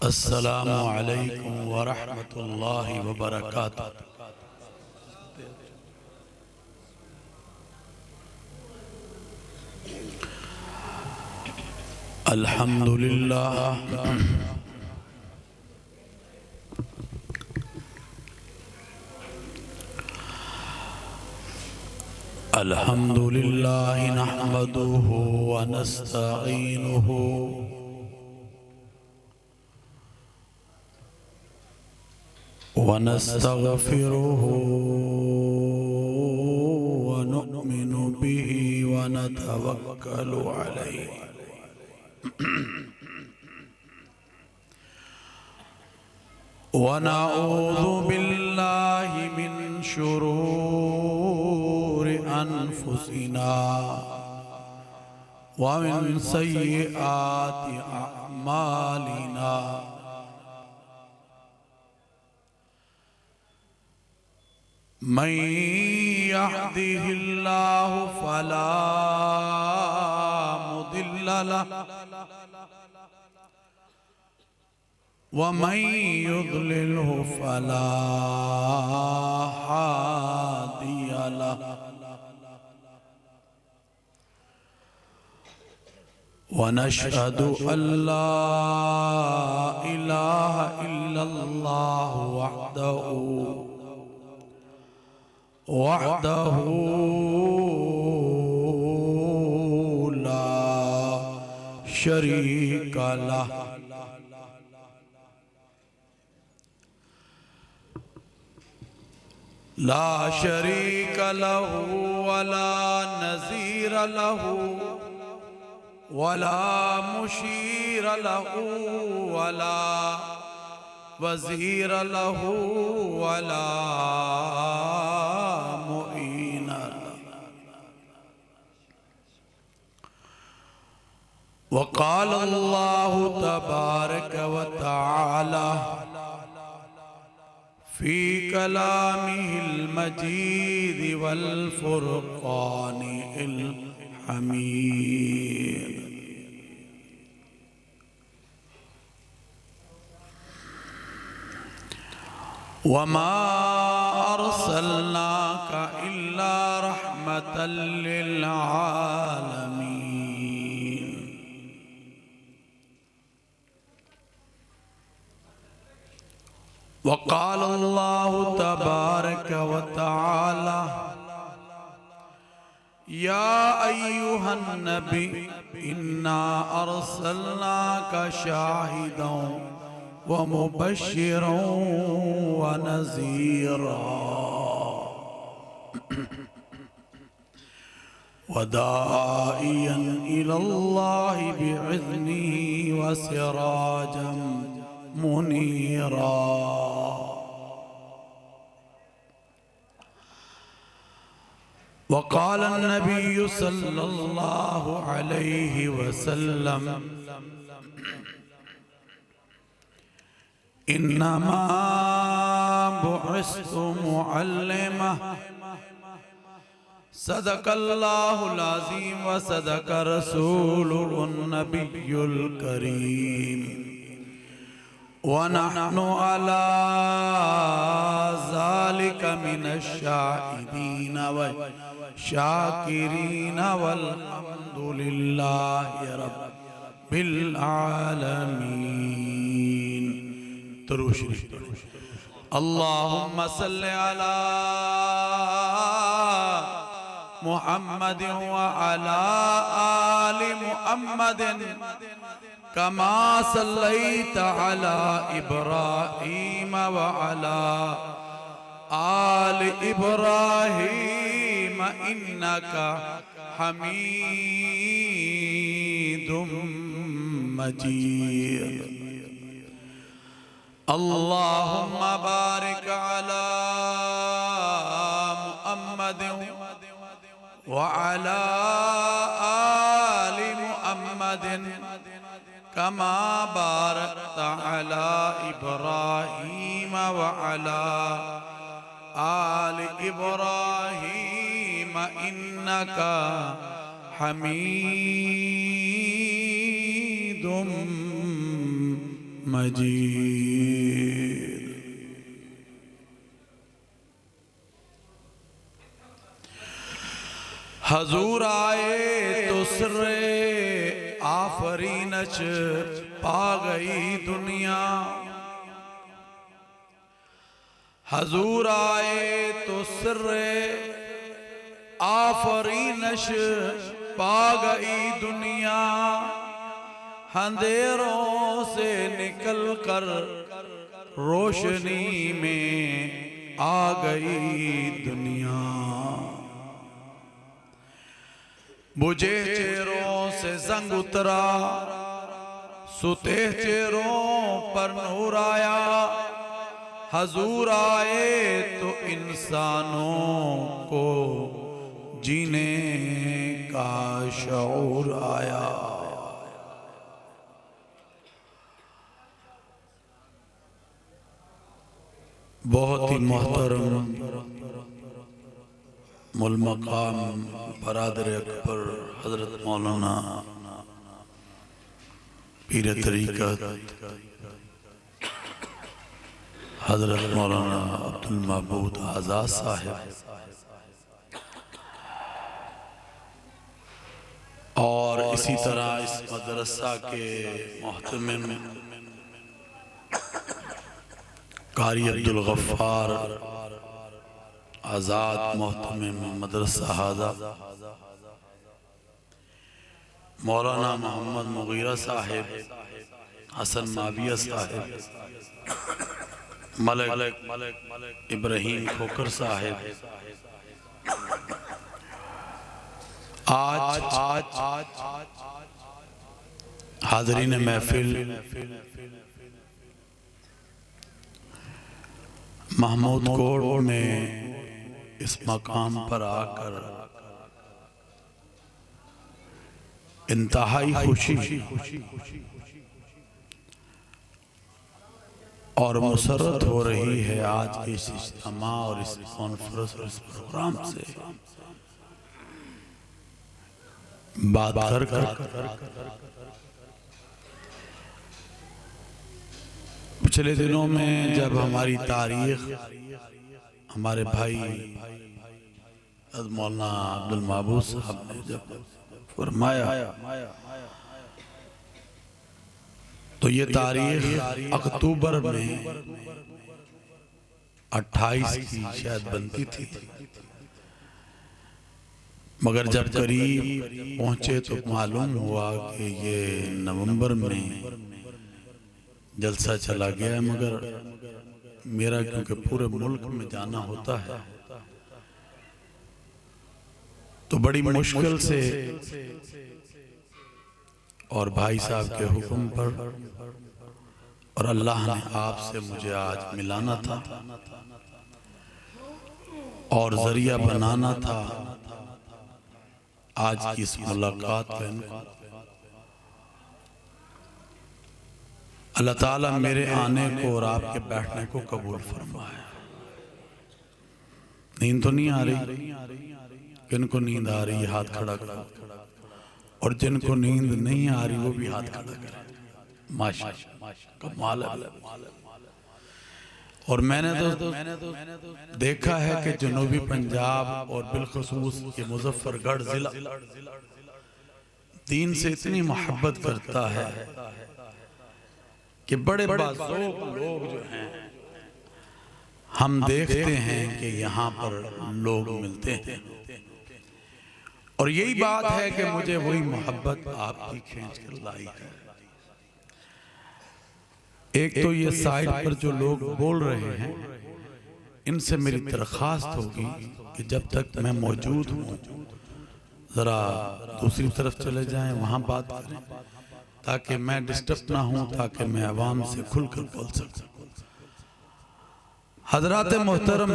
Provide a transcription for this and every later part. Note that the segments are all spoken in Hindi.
अस्सलामु अलैकुम वरहमतुल्लाहि वबरकातुहू। अल्हम्दुलिल्लाह अल्हम्दुलिल्लाह नहमदुहु व नस्तईनुहु व नस्तगफिरुहु व नुमिनु बिही व नतवक्कलु अलैहि व नऊज़ु बिल्लाहि मिन शुरूरि अनफुसिना व मिन सय्यिआति अअमालिना। मन यहदिहिल्लाहु फला मुदिल्ल लहु व मन युद्लिल्हु फला हादिय लहु व नशहदु अल्ला इलाहा इल्लल्लाहु वहदहु ला शरीक लहु ला शरीक लहु वला नज़ीर लहु वला मुशीर लहु वला वज़ीर लहु वला मुईन लहु। वक़ाल अल्लाहु तबारक व तआला फ़ी कलामिहिल मजीद वल फ़ुरक़ानिल हमीद। वमा अर्सलनाका इल्ला रहमतल लिल आलमीन। वक़ाल अल्लाहु तबारक व तआला या अय्युहन नबी इन्ना अर्सलनाका शाहिदन व मुबश्शिरन व नज़ीरा व दाइयन इलल्लाहि बिइज़्निही व सिराजम मुनीरा। वक़ाल नबी सल्लल्लाहु अलैहि वसल्लम इन्नमा बुइस्तु मुअल्लिमन सदक़ल्लाहुल अज़ीम व सदक़ रसूलुहुन नबियुल करीम व नहनु अला ज़ालिका मिनश शाहिदीन व शाकिरीन वल्हम्दुलिल्लाहि रब्बिल आलमीन। दुरूद शरीफ। अल्लाहुम्मा सल्लि अला मुहम्मदिन व अला आलि मुहम्मदिन कमा सल्लैत अला इब्राहीम व अला आलि इब्राहीम इन्नका हमीदुम मजीद। अल्लाहुम्मा बारिक अला मुहम्मदिन व अला आलि मुहम्मदिन कमा बारकत अला इब्राहीम व अला आलि इब्राहीम इन्नका हमीदुम मजीद। हजूर आए तो सिर्रे आफरीनच पा गई दुनिया। हजूर आए तो सिर्रे आफरीनश पा गई दुनिया। अंधेरों से निकल कर रोशनी में आ गई दुनिया। बुझे चेहरों से जंग उतरा, सुते चेहरों पर नूर आया। हजूर आए तो इंसानों को जीने का शऊर आया। बहुत ही मोहतरम मुल मकाम बरादर अकबर हजरत मौलाना पीर तरीक़त हजरत मौलाना अब्दुल महबूद आज़ाद साहिब और इसी तरह इस मदरसा के मोहतमिम कारी अब्दुल गफ्फार आज़ाद मोहतमिम मदरसा हादा मौलाना मोहम्मद मुगीरा साहिब, हसन माविया साहिब, मलिक इब्राहिम खोकर साहिब, आज हाज़रीन महफिल महमूद कोट में इस मकाम पर आकर इंतहाई खुशी और मुसर्रत हो रही है आज के इस इज्तिमा और इस कॉन्फ्रेंस और इस प्रोग्राम से बात कर पिछले दिनों में जब हमारी तारीख हमारे भाई मौलाना अब्दुल महबूद साहब ने जब फरमाया तो ये तारीख अक्टूबर में 28 की शायद बनती थी, मगर जब करीब पहुंचे तो मालूम हुआ कि ये नवंबर में जलसा चला गया। मगर मेरा क्योंकि पूरे मुल्क में जाना होता है तो बड़ी मुश्किल से और भाई साहब के हुक्म पर और अल्लाह ने आपसे मुझे आज मिलाना था और जरिया बनाना था आज की इस मुलाकात का। अल्लाह ताला मेरे आने को और आपके बैठने को कबूल फरमाए। नींद तो नहीं आ रही? किनको नींद आ रही है हाथ खड़ा करो, और जिनको नींद नहीं आ रही वो भी हाथ खड़ा करें। माशाअल्लाह, कमाल है। और मैंने तो देखा है कि जनूबी पंजाब और बिलखुसूस ये मुजफ्फरगढ़ जिला दीन से इतनी मोहब्बत करता है कि बड़े बाज़ौक़ लोग जो हैं हम देखते हैं कि यहाँ पर लोग मिलते हैं। और यही बात है कि मुझे वही मोहब्बत आपकी खींच कर लाई है। एक तो ये साइड पर जो लोग बोल रहे हैं इनसे मेरी दरख्वास्त होगी कि जब तक मैं मौजूद हूँ जरा दूसरी तरफ चले जाएं, वहाँ बात करें ताकि मैं डिस्टर्ब ना हूँ, ताकि मैं अवाम से खुलकर बोल सकूँ। हजरात मोहतरम,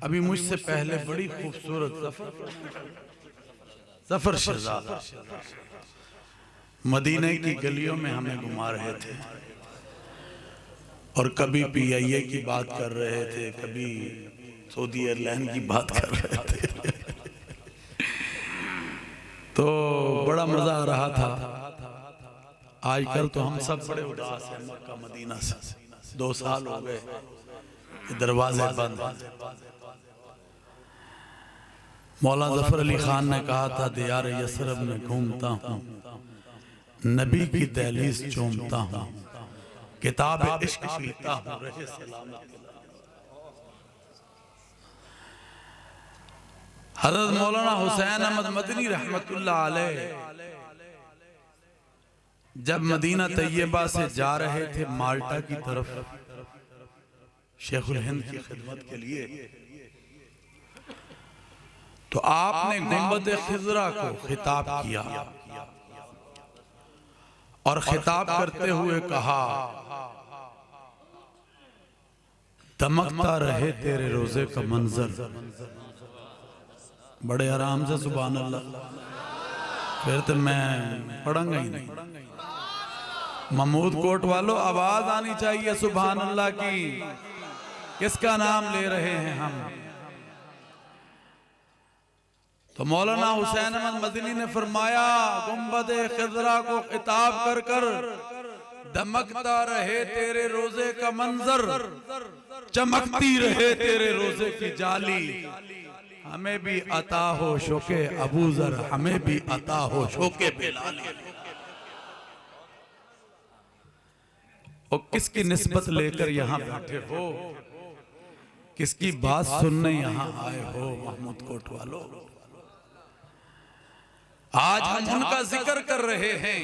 अभी मुझसे पहले बड़ी खूबसूरत ज़फर शहज़ादा मदीने की गलियों में हमें घुमा रहे थे और कभी PIA की बात कर रहे थे, कभी सऊदी एयरलाइन की बात कर रहे थे। तो बड़ा मजा आ रहा था। आजकल तो हम सब बड़े उदास हैं मक्का मदीना से, 2 साल हो गए दरवाजे बंद। मौलाना जफर अली खान ने कहा था दियार यसरब में घूमता हूँ, नबी की दहलीज चूमता हूँ, किताब इश्क पीता हूँ, रहे सलामत। हज़रत मौलाना हुसैन अहमद मदनी रहमतुल्लाह अलैह जब मदीना तैयबा से जा रहे थे माल्टा की तरफ शेखुल हिंद की खिदमत के लिए, तो आपने गुंबद खिजरा को खिताब किया और खिताब करते हुए कहा, दमकता रहे तेरे रोजे का मंजर। बड़े आराम से सुभान अल्लाह, फिर तो मैं पढ़ूंगा ही नहीं। महमूद कोट वालों आवाज आनी चाहिए सुभान अल्लाह की। किसका नाम ले रहे हैं हम? तो मौलाना हुसैन अहमद मदनी ने फरमाया, गुंबद खिजरा को खिताब कर कर, दमकता रहे तेरे रोजे का मंजर, चमकती रहे तेरे रोजे की जाली, हमें भी अता हो शोके अबूजर, हमें भी अता हो शोके बिलाल। और किसकी निस्बत लेकर यहाँ बैठे हो, किसकी बात सुनने यहाँ आए हो महमूद कोट वालों? आज हम उनका जिक्र कर रहे हैं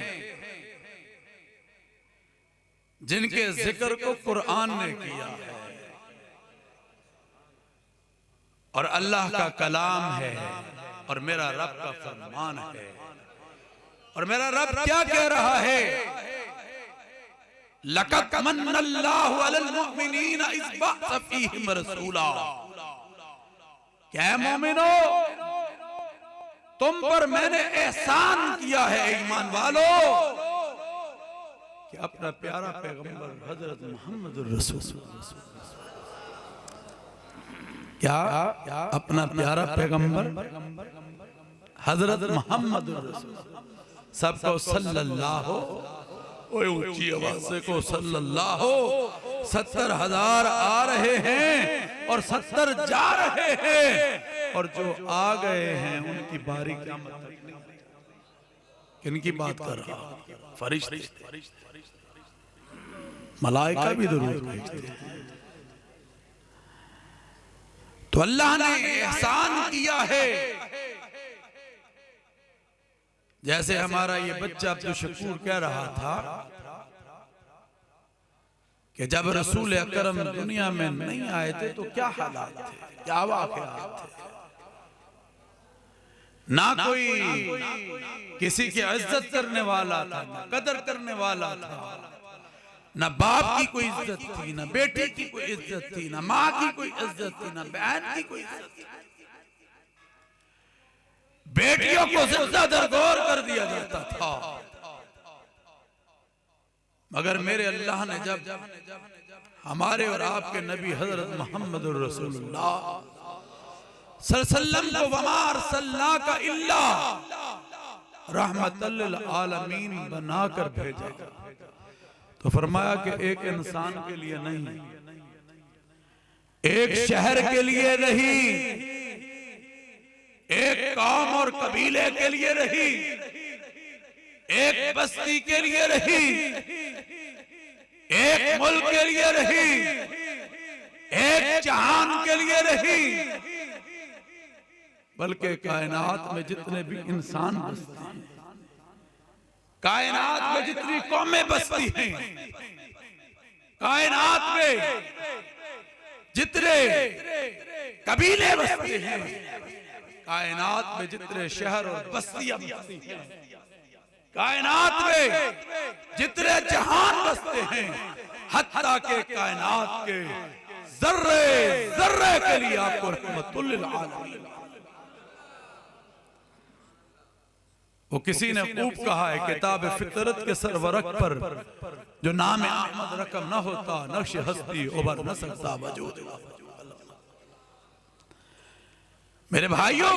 जिनके जिक्र को कुरान ने किया है और अल्लाह का कलाम है और मेरा रब का फरमान है। और मेरा रब क्या कह रहा है? लक़द मन्नल्लाहु अलल मुमिनीना इज़ बअस फ़ीहिम रसूला। क्या मोमिनो, तुम पर मैंने एहसान किया है ईमान वालों कि अपना प्यारा पैगंबर हजरत मोहम्मद रसूल, क्या अपना प्यारा पैगंबर हजरत मोहम्मद रसूल, सबको सल्लल्लाहु, ऊंची आवाज से को सल्लल्लाहु। 70,000 आ रहे हैं और 70 जा रहे हैं, और जो आ गए हैं उनकी बारी क्या मतलब? किनकी बात कर रहा? फरिश्ते, मलाइका भी दुरूद भेजते हैं। तो अल्लाह ने एहसान किया है। जैसे हमारा ये बच्चा अब्दुल शकूर कह रहा था कि जब रसूल अकरम दुनिया में नहीं आए थे तो क्या हालात थे, क्या वाक़यात थे। ना कोई किसी की इज्जत करने वाला था, ना कदर करने वाला था, ना बाप की कोई इज्जत थी, ना बेटी की कोई इज्जत थी, ना माँ की कोई इज्जत थी, ना बहन की कोई इज्जत थी। बेटियों को जिंदा दरगोर कर दिया जाता था। मगर मेरे अल्लाह ने जब हमारे और आपके नबी हजरत मोहम्मद रसूलुल्लाह सल्लल्लाहु अलैहि वसल्लम का इल्ला रहमतल लिल आलमीन बनाकर भेजा, तो फरमाया कि एक इंसान के लिए नहीं, एक शहर के लिए नहीं, एक कौम और कबीले के लिए नहीं, एक बस्ती के लिए नहीं, एक मुल्क के लिए नहीं, एक जहान के लिए नहीं, बल्कि कायनात में जितने भी इंसान बसते हैं, कायनात में जितनी कौमें बसती हैं, कायनात में जितने कबीले बसते हैं, कायनात में जितने शहर और बस्तियां बसती हैं, कायनात में जितने जहान बसते हैं, हत्ता के कायनात के जर्रे जर्रे के लिए आपको रहमतुल लिल आलमीन। वो किसी ने खूब कहा है, किताब फितरत के सरवरक पर जो नाम अहमद रकम न होता, नक्श हस्ती उभर न सकता वजूद। मेरे भाइयों,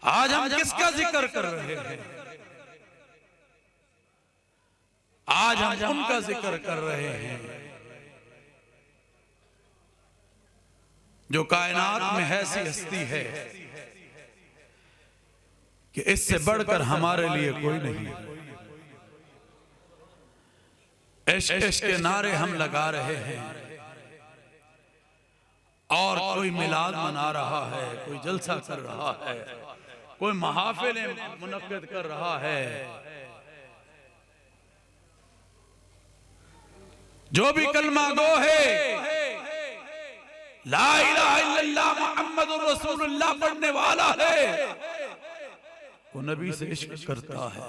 आज हम किसका जिक्र कर रहे हैं? आज हम उनका जिक्र कर रहे हैं जो कायनात में ऐसी हस्ती है कि इससे बढ़कर हमारे लिए कोई नहीं। इश्क इश्क के नारे हम लगा रहे हैं और कोई मिलाद मना रहा है, कोई जलसा कर रहा है, कोई महाफिलें मुनक्किद कर रहा है। जो भी कलमा गो है, ला इलाहा इल्लल्लाह मुहम्मदुर रसूलुल्लाह पढ़ने वाला है, वो नबी से इश्क करता है।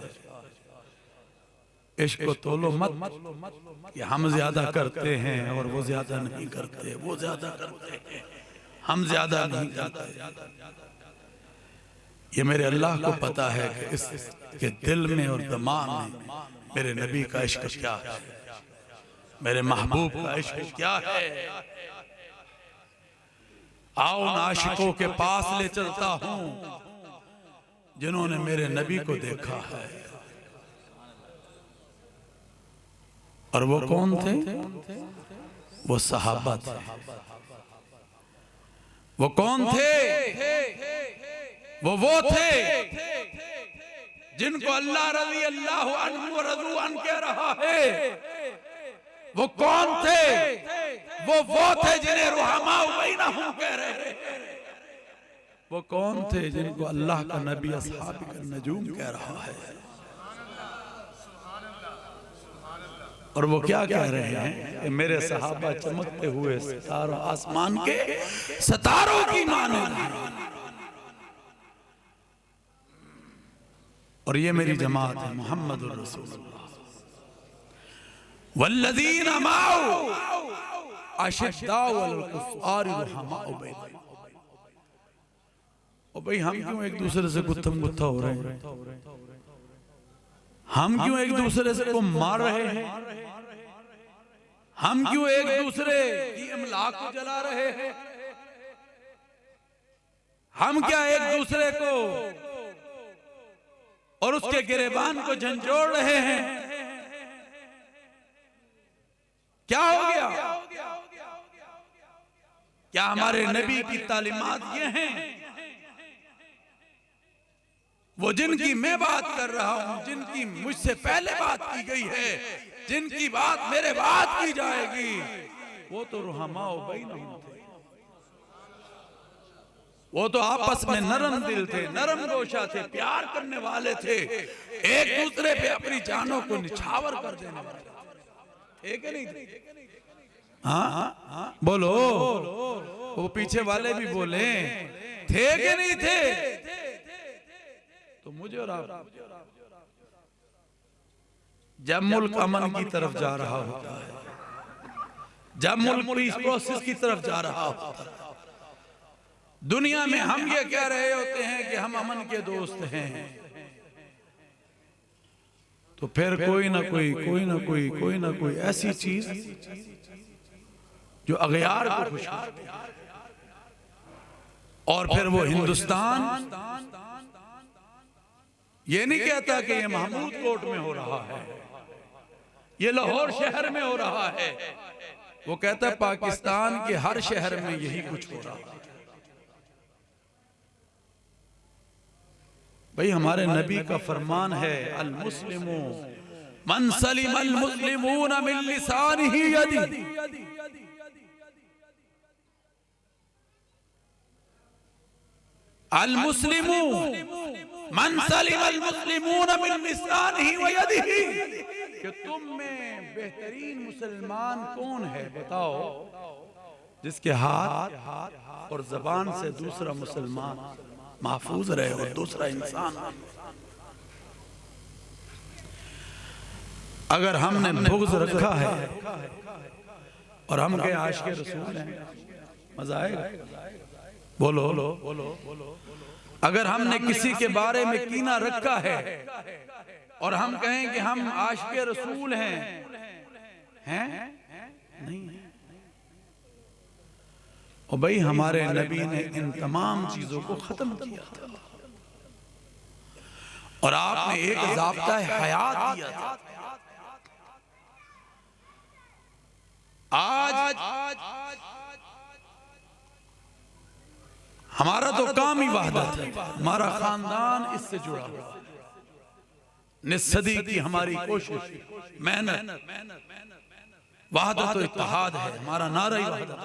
इश्क को तोलो मत कि हम ज्यादा करते हैं और वो ज्यादा नहीं करते, वो ज्यादा करते हैं हम ज्यादा नहीं करते। ये मेरे अल्लाह को पता है कि इसके दिल में और दिमाग में मेरे नबी का इश्क क्या है, मेरे महबूब का इश्क क्या है। आओ नाशिकों के पास ले चलता हूं जिन्होंने मेरे नबी को देखा है। और वो कौन थे? वो सहाबा थे। वो कौन थे? वो थे जिनको अल्लाह रज़ी अल्लाह अन्हु व रज़ू अन कह रहा है। वो कौन थे? वो थे जिन्हें रुहमा बैनहुम कह रहे हैं। वो कौन थे जिनको अल्लाह का नबी अस्हाब का नजूम कह रहा है। और वो क्या कह रहे हैं कि मेरे सहाबा चमकते हुए सितारों, आसमान के सितारों की मानद हैं। और ये मेरी जमात है मुहम्मदुर रसूलुल्लाह वल्लज़ीना माअहु अशिद्दाउ अलल कुफ़्फ़ारि रुहमाउ बैनहुम। और भाई हम क्यों एक दूसरे से गुत्थम गुत्था हो रहे हैं? हम क्यों एक दूसरे से को मार रहे हैं? हम क्यों एक दूसरे की इमलाक को जला रहे हैं? हम क्या एक दूसरे को और उसके गिरेबान को झंझोड़ रहे हैं? क्या हो गया? क्या हमारे नबी की तालीमात ये हैं? वो जिनकी मैं बात कर रहा हूं, जिनकी मुझसे पहले बात की गई है, जिनकी बात मेरे बाद की जाएगी, वो तो रुहमाओ बैनहुम थे। वो तो आपस में नरम दिल थे, नरम गोशा थे, प्यार करने वाले थे, एक दूसरे पे अपनी जानों को निछावर कर देने वाले थे। एक नहीं थे? हाँ बोलो, वो पीछे वाले भी बोले थे कि नहीं थे? तो मुझे और आप जब मुल्क अमन की तरफ जा रहा होता है, जब मुल्क इस प्रोसेस की तरफ जा रहा होता है, दुनिया में हम ये कह रहे होते हैं कि हम अमन के दोस्त हैं, तो फिर कोई ना कोई ऐसी चीज जो अगयार को खुश करती है, और फिर वो हिंदुस्तान ये नहीं कहता कि ये महमूद कोट में हो रहा है, ये लाहौर शहर में हो रहा है, वो कहता है पाकिस्तान के हर शहर में यही कुछ हो रहा है। भाई हमारे नबी का फरमान है, अल मुस्लिमु मन सलिम अल मुस्लिमून मिन लिसानिही यदी। अल मुस्लिमु मन सलिम अल मुस्लिमून मिन लिसानिही व यदिही। कि तुम में बेहतरीन मुसलमान कौन है? बताओ, जिसके हाथ और जबान से दूसरा मुसलमान महफूज रहे और दूसरा इंसान। अगर हमने बुग़्ज़ रखा है और हम के आशिक़ रसूल हैं, मजा आएगा? बोलो। अगर हमने किसी के बारे में कीना रखा है और हम कहें कि हम आशिक़ रसूल हैं नहीं। और भाई हमारे नबी ने इन तमाम चीजों को खत्म किया था, और आपने एक ज़ाब्ता हयात दिया था। हमारा तो काम ही वहदत है, हमारा खानदान इससे जुड़ा हुआ, निस्सदी की हमारी कोशिश, मेहनत, वहदत और इत्तेहाद है हमारा नारा ही वहदत।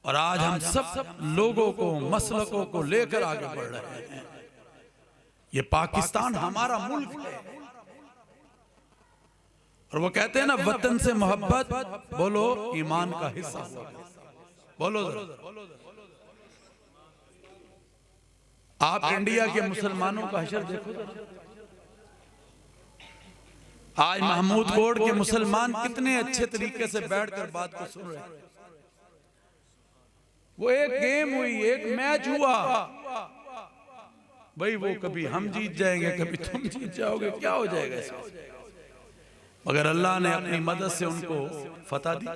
और आज हम सब लोगों को, मसलकों को लेकर आगे बढ़ रहे हैं। ये पाकिस्तान हमारा मुल्क है। और वो कहते हैं ना, वतन से मोहब्बत बोलो ईमान का हिस्सा, बोलो जरा। आप इंडिया के मुसलमानों का हशर देखो। आज महमूद कोट के मुसलमान कितने अच्छे तरीके से बैठकर बात को सुन रहे हैं। वो एक गेम हुई, एक मैच हुआ भाई, वो कभी हम जीत जाएंगे, कभी तुम जीत जाओगे, क्या हो जाएगा इसमें। मगर अल्लाह ने अपनी मदद से उनको फतह दी।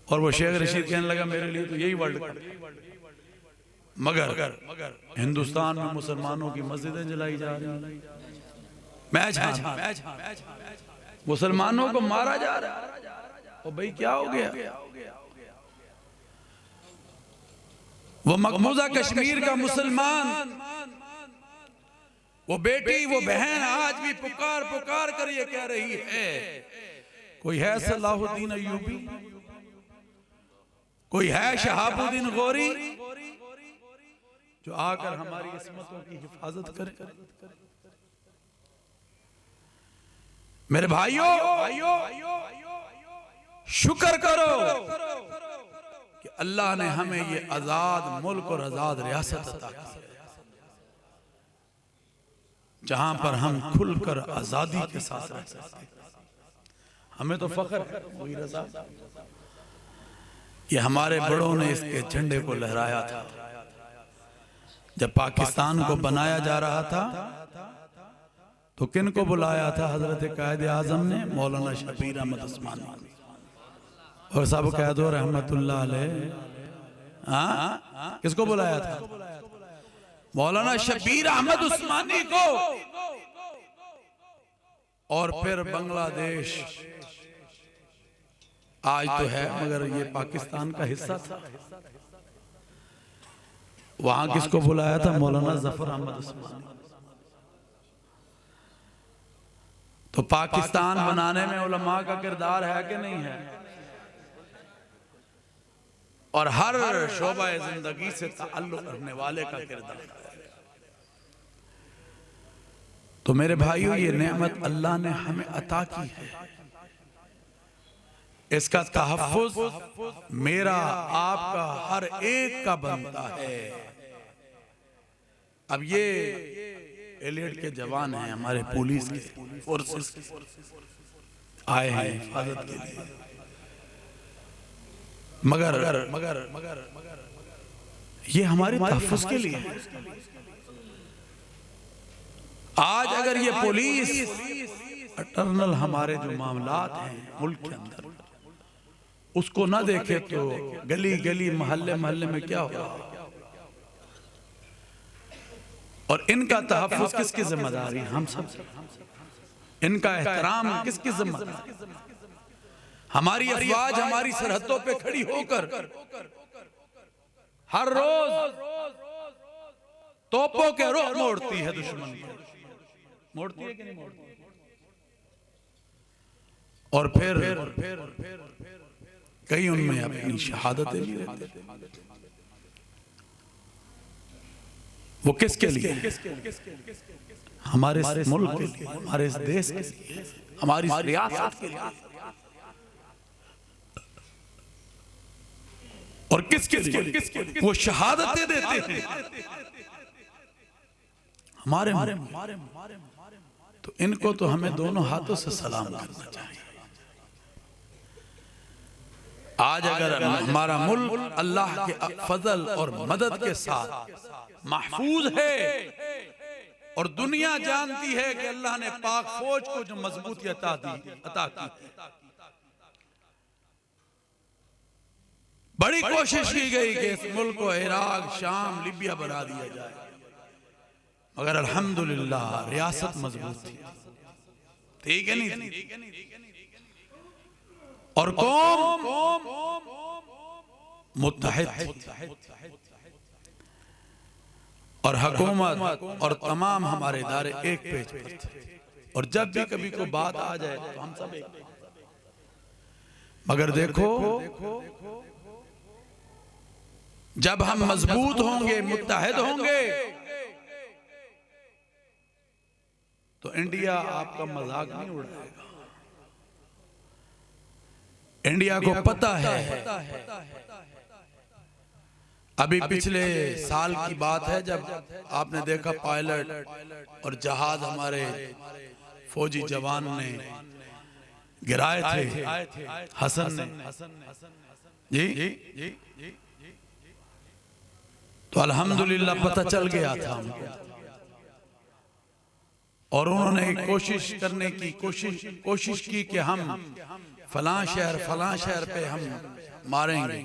और वो शेख रशीद कहने लगा मेरे लिए तो यही वर्ल्ड कप। मगर हिंदुस्तान में मुसलमानों की मस्जिदें जलाई जा रही हैं, मैच मुसलमानों को मारा जा रहा है। और भाई क्या हो गया। वो मकबूजा कश्मीर का मुसलमान, वो बेटी, वो बहन आज भी पुकार पुकार कर ये कह रही है, कोई है सलाहुद्दीन अय्यूबी, कोई है शहाबुद्दीन गौरी जो आकर हमारी इस्मतों की हिफाजत करे। मेरे भाइयों, शुक्र करो कि अल्लाह ने हमें ये आजाद मुल्क और आजाद रियासत अता की, जहां पर हम खुलकर आजादी के साथ रह सकते। हमें तो फख्र है, वही रजा, ये हमारे बड़ों ने इसके झंडे को लहराया था। जब पाकिस्तान को बनाया जा रहा था तो किन को बुलाया था? हजरत कायद आजम ने मौलाना शबीर अहमद उस्मानी, और सब कह दो रहमतुल्लाह अलैह। हाँ, किसको बुलाया था? मौलाना शबीर अहमद उस्मानी को। और फिर बांग्लादेश आज तो है मगर ये पाकिस्तान का हिस्सा था, वहां किसको बुलाया था? मौलाना जफर अहमद उस्मानी। तो पाकिस्तान बनाने में उलमा का किरदार है कि नहीं है? और हर शोबा जिंदगी से ताल्लुक रखने वाले का किरदार है। तो मेरे भाइयों, ये नेमत अल्लाह ने हमें अता की है, इसका तहफ्फुज मेरा आपका हर एक का बनता है। अब ये एलियट के जवान हैं, हमारे पुलिस के फोर्सेस आए हैं हिफाजत के लिए, मगर ये हमारे तहफ्फुज के लिए है। आज अगर ये पुलिस अटर्नल हमारे जो मामलात हैं मुल्क के अंदर उसको ना देखे तो गली गली मोहल्ले मोहल्ले में क्या होगा। और इनका तहफ्फुज किसकी जिम्मेदारी? हम सब। इनका एहतराम किसकी जिम्मेदारी? हमारी अफवाज हमारी सरहदों पे खड़ी होकर हर रोज तोपों के रुख मोड़ती है, दुश्मन को मोड़ती है कि नहीं मोड़ती? और फिर कई उनमें अपनी शहादतें भी देते। वो किसके लिए? हमारे इस मुल्क के लिए, हमारे इस देश के लिए, हमारी रियासत के लिए। और किसके लिए वो शहादतें देते हैं? हमारे। तो इनको तो हमें दोनों हाथों से सलाम करना चाहिए। आज अगर हमारा मुल्क अल्लाह के फजल और मदद के साथ महफूज है और दुनिया जानती है कि अल्लाह ने पाक फौज को जो मजबूती अता की, बड़ी कोशिश की गई कि इस मुल्क को इराक, शाम, लीबिया बना दिया जाए, मगर अल्हम्दुलिल्लाह रियासत मजबूत थी। ठीक है नहीं? और कौम मुत्तहिद और हुकूमत और तमाम हमारे इदारे एक पेज पर थे, और जब भी कभी कोई बात आ जाए तो हम सब एक। मगर देखो, जब हम मजबूत होंगे, मुत्तहिद होंगे, तो इंडिया आपका मजाक नहीं उड़ाएगा। इंडिया को पता है, अभी पिछले साल की बात है जब आपने देखा पायलट और जहाज हमारे फौजी जवान ने गिराए थे, हसन ने जी, तो अल्हम्दुलिल्लाह पता चल गया था हमको, और उन्होंने कोशिश करने की कोशिश की कि हम फलां शहर पे हम मारेंगे।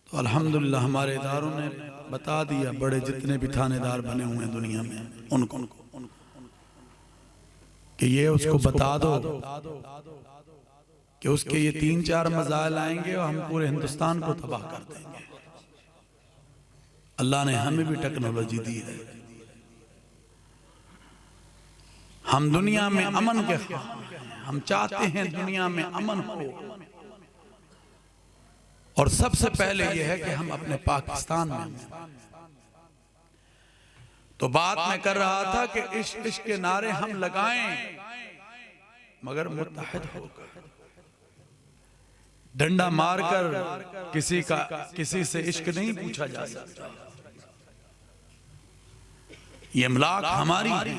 तो अल्हम्दुलिल्लाह हमारे इदारों ने बता दिया, बड़े जितने भी थानेदार बने हुए हैं दुनिया में उनको कि ये उसको बता दो कि उसके ये 3-4 मज़ाइल आएंगे और हम पूरे हिंदुस्तान को तबाह कर देंगे। अल्लाह ने हमें भी टेक्नोलॉजी दी है, हम दुनिया में अमन के ख्वाह हैं, हम चाहते हैं दुनिया में अमन हो, और सबसे पहले यह है कि हम अपने पाकिस्तान में हैं। तो बात मैं कर रहा था कि इश्क के नारे हम लगाएं, मगर मुत्तहिद होकर, डंडा मारकर किसी से इश्क नहीं पूछा जा सकता। ये इमलाक हमारी है,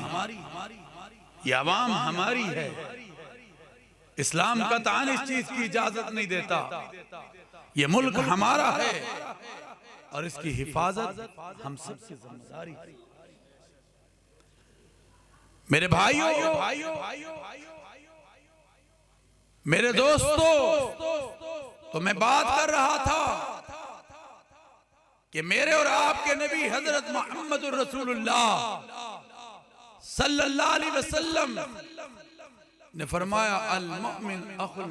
ये अवाम हमारी है। इस्लाम का तान इस चीज की इजाजत नहीं देता। ये मुल्क हमारा है और इसकी हिफाजत हम सबकी जिम्मेदारी है। मेरे भाइयों, मेरे दोस्तों, तो मैं बात कर रहा था कि मेरे और आपके नबी हजरत मोहम्मद रसूलुल्लाह सल्लल्लाहु अलैहि वसल्लम ने फरमाया, अल मुमिन अखुल